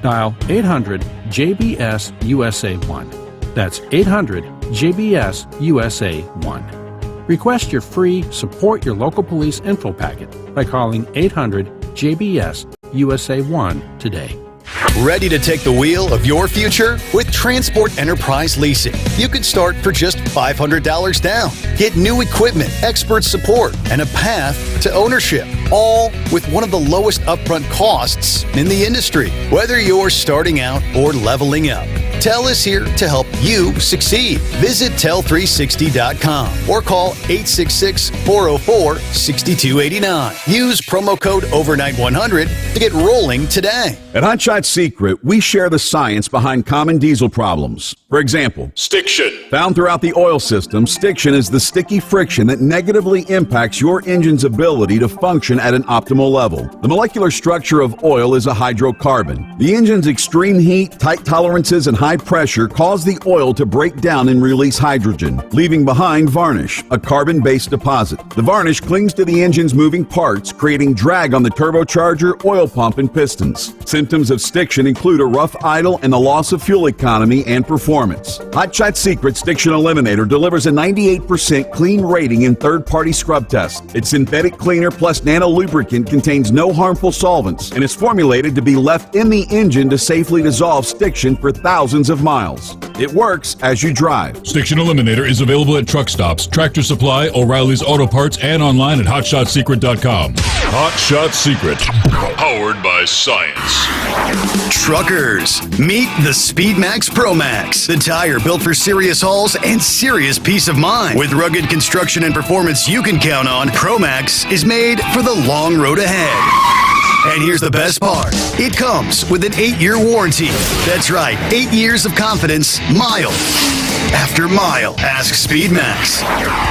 Dial 800-JBS-USA-1. That's 800-JBS-USA-1. Request your free Support Your Local Police info packet by calling 800-JBS-USA-1 today. Ready to take the wheel of your future? With Transport Enterprise Leasing, you could start for just $500 down. Get new equipment, expert support, and a path to ownership, all with one of the lowest upfront costs in the industry. Whether you're starting out or leveling up, TEL is here to help you succeed. Visit tel360.com or call 866-404-6289. Use promo code OVERNIGHT100 to get rolling today. At Hotshot Secret, we share the science behind common diesel problems. For example, stiction. Found throughout the oil system, stiction is the sticky friction that negatively impacts your engine's ability to function at an optimal level. The molecular structure of oil is a hydrocarbon. The engine's extreme heat, tight tolerances, and high high pressure cause the oil to break down and release hydrogen, leaving behind varnish, a carbon-based deposit. The varnish clings to the engine's moving parts, creating drag on the turbocharger, oil pump, and pistons. Symptoms of stiction include a rough idle and the loss of fuel economy and performance. Hot Shot Secret Stiction Eliminator delivers a 98% clean rating in third-party scrub tests. Its synthetic cleaner plus nano lubricant contains no harmful solvents and is formulated to be left in the engine to safely dissolve stiction for thousands of miles. It works as you drive. Stiction Eliminator is available at truck stops, Tractor Supply, O'Reilly's Auto Parts, and online at HotShotSecret.com. Hot Shot Secret, powered by science. Truckers, meet the SpeedMax Pro Max, the tire built for serious hauls and serious peace of mind. With rugged construction and performance you can count on, Pro Max is made for the long road ahead. And here's the best part. It comes with an 8-year warranty. That's right, 8 years of confidence, mile after mile. Ask SpeedMax.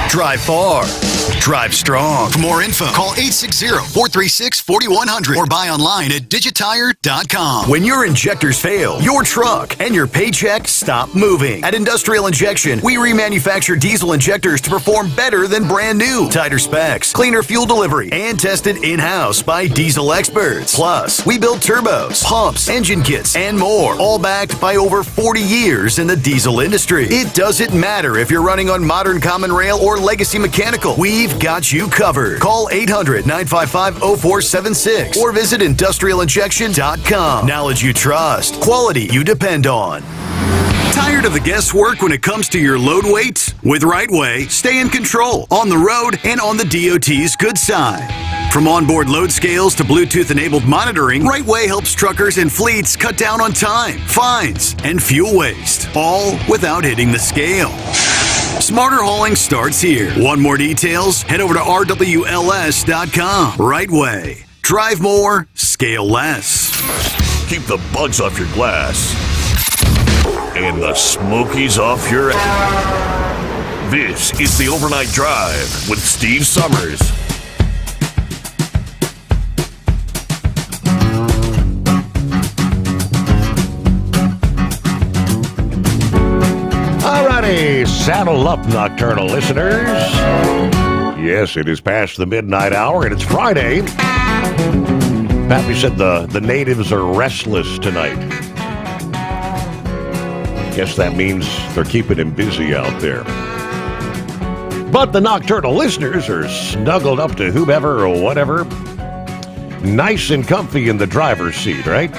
Drive far. Drive strong. For more info, call 860-436-4100 or buy online at digitire.com. When your injectors fail, your truck and your paycheck stop moving. At Industrial Injection, we remanufacture diesel injectors to perform better than brand new. Tighter specs, cleaner fuel delivery, and tested in-house by diesel experts. Plus, we build turbos, pumps, engine kits, and more, all backed by over 40 years in the diesel industry. It doesn't matter if you're running on modern common rail or legacy mechanical. We've got you covered. Call 800-955-0476 or visit industrialinjection.com. Knowledge you trust. Quality you depend on. Tired of the guesswork when it comes to your load weights? With Rightway, stay in control on the road and on the DOT's good side. From onboard load scales to Bluetooth-enabled monitoring, Rightway helps truckers and fleets cut down on time, fines, and fuel waste, all without hitting the scale. Smarter hauling starts here. Want more details? Head over to rwls.com. Rightway. Drive more, scale less. Keep the bugs off your glass and the smokies off your ass. This is the Overnight Drive with Steve Sommers. Alrighty, saddle up, nocturnal listeners. Yes, it is past the midnight hour and it's Friday. Pappy said the natives are restless tonight. Guess that means they're keeping him busy out there. But the nocturnal listeners are snuggled up to whomever or whatever. Nice and comfy in the driver's seat, right?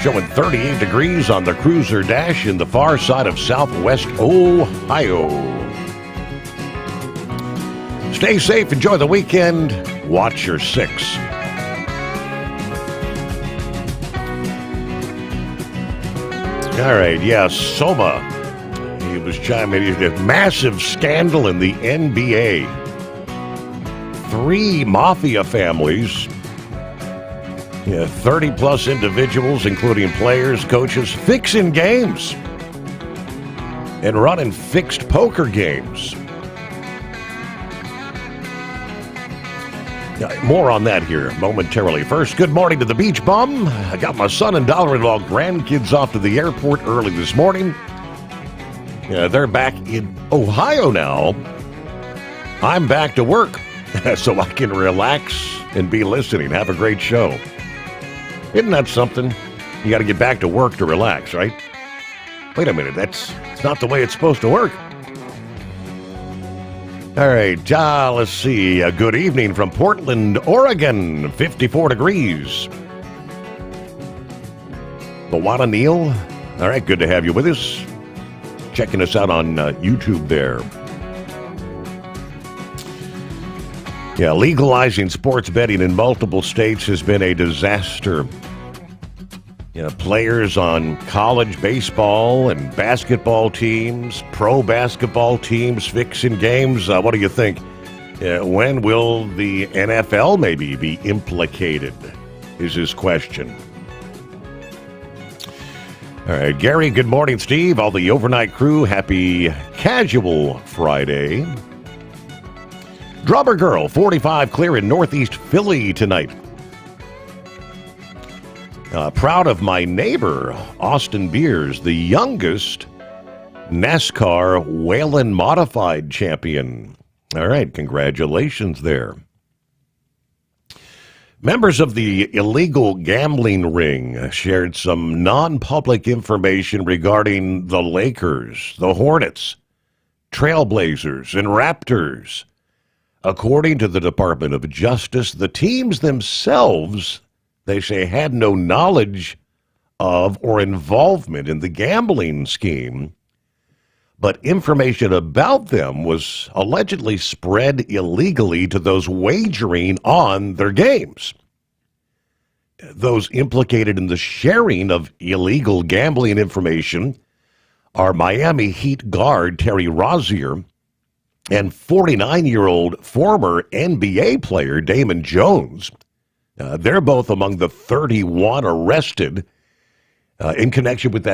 Showing 38 degrees on the cruiser dash in the far side of southwest Ohio. Stay safe, enjoy the weekend, watch your six. All right, yeah, Soma. He was chiming in. A massive scandal in the NBA. 3 mafia families, 30-plus individuals, including players, coaches, fixing games and running fixed poker games. More on that here momentarily. First, good morning to the beach bum. I got my son and daughter-in-law grandkids off to the airport early this morning. They're back in Ohio now. I'm back to work, so I can relax and be listening. Have a great show. Isn't that something? You got to get back to work to relax, right? Wait a minute, it's not the way it's supposed to work. All right, let's see. Good evening from Portland, Oregon, 54 degrees. Luana Neal, all right, good to have you with us. Checking us out on YouTube there. Yeah, legalizing sports betting in multiple states has been a disaster. Players on college baseball and basketball teams, pro basketball teams fixing games. What do you think? When will the NFL maybe be implicated, is his question. All right, Gary, good morning, Steve. All the overnight crew, happy casual Friday. Drummer Girl, 45 clear in Northeast Philly tonight. Proud of my neighbor, Austin Beers, the youngest NASCAR Whelen Modified champion. All right, congratulations there. Members of the illegal gambling ring shared some non-public information regarding the Lakers, the Hornets, Trailblazers, and Raptors. According to the Department of Justice, the teams themselves, they say, had no knowledge of or involvement in the gambling scheme, but information about them was allegedly spread illegally to those wagering on their games. Those implicated in the sharing of illegal gambling information are Miami Heat guard Terry Rozier and 49-year-old former NBA player Damon Jones. They're both among the 31 arrested in connection with that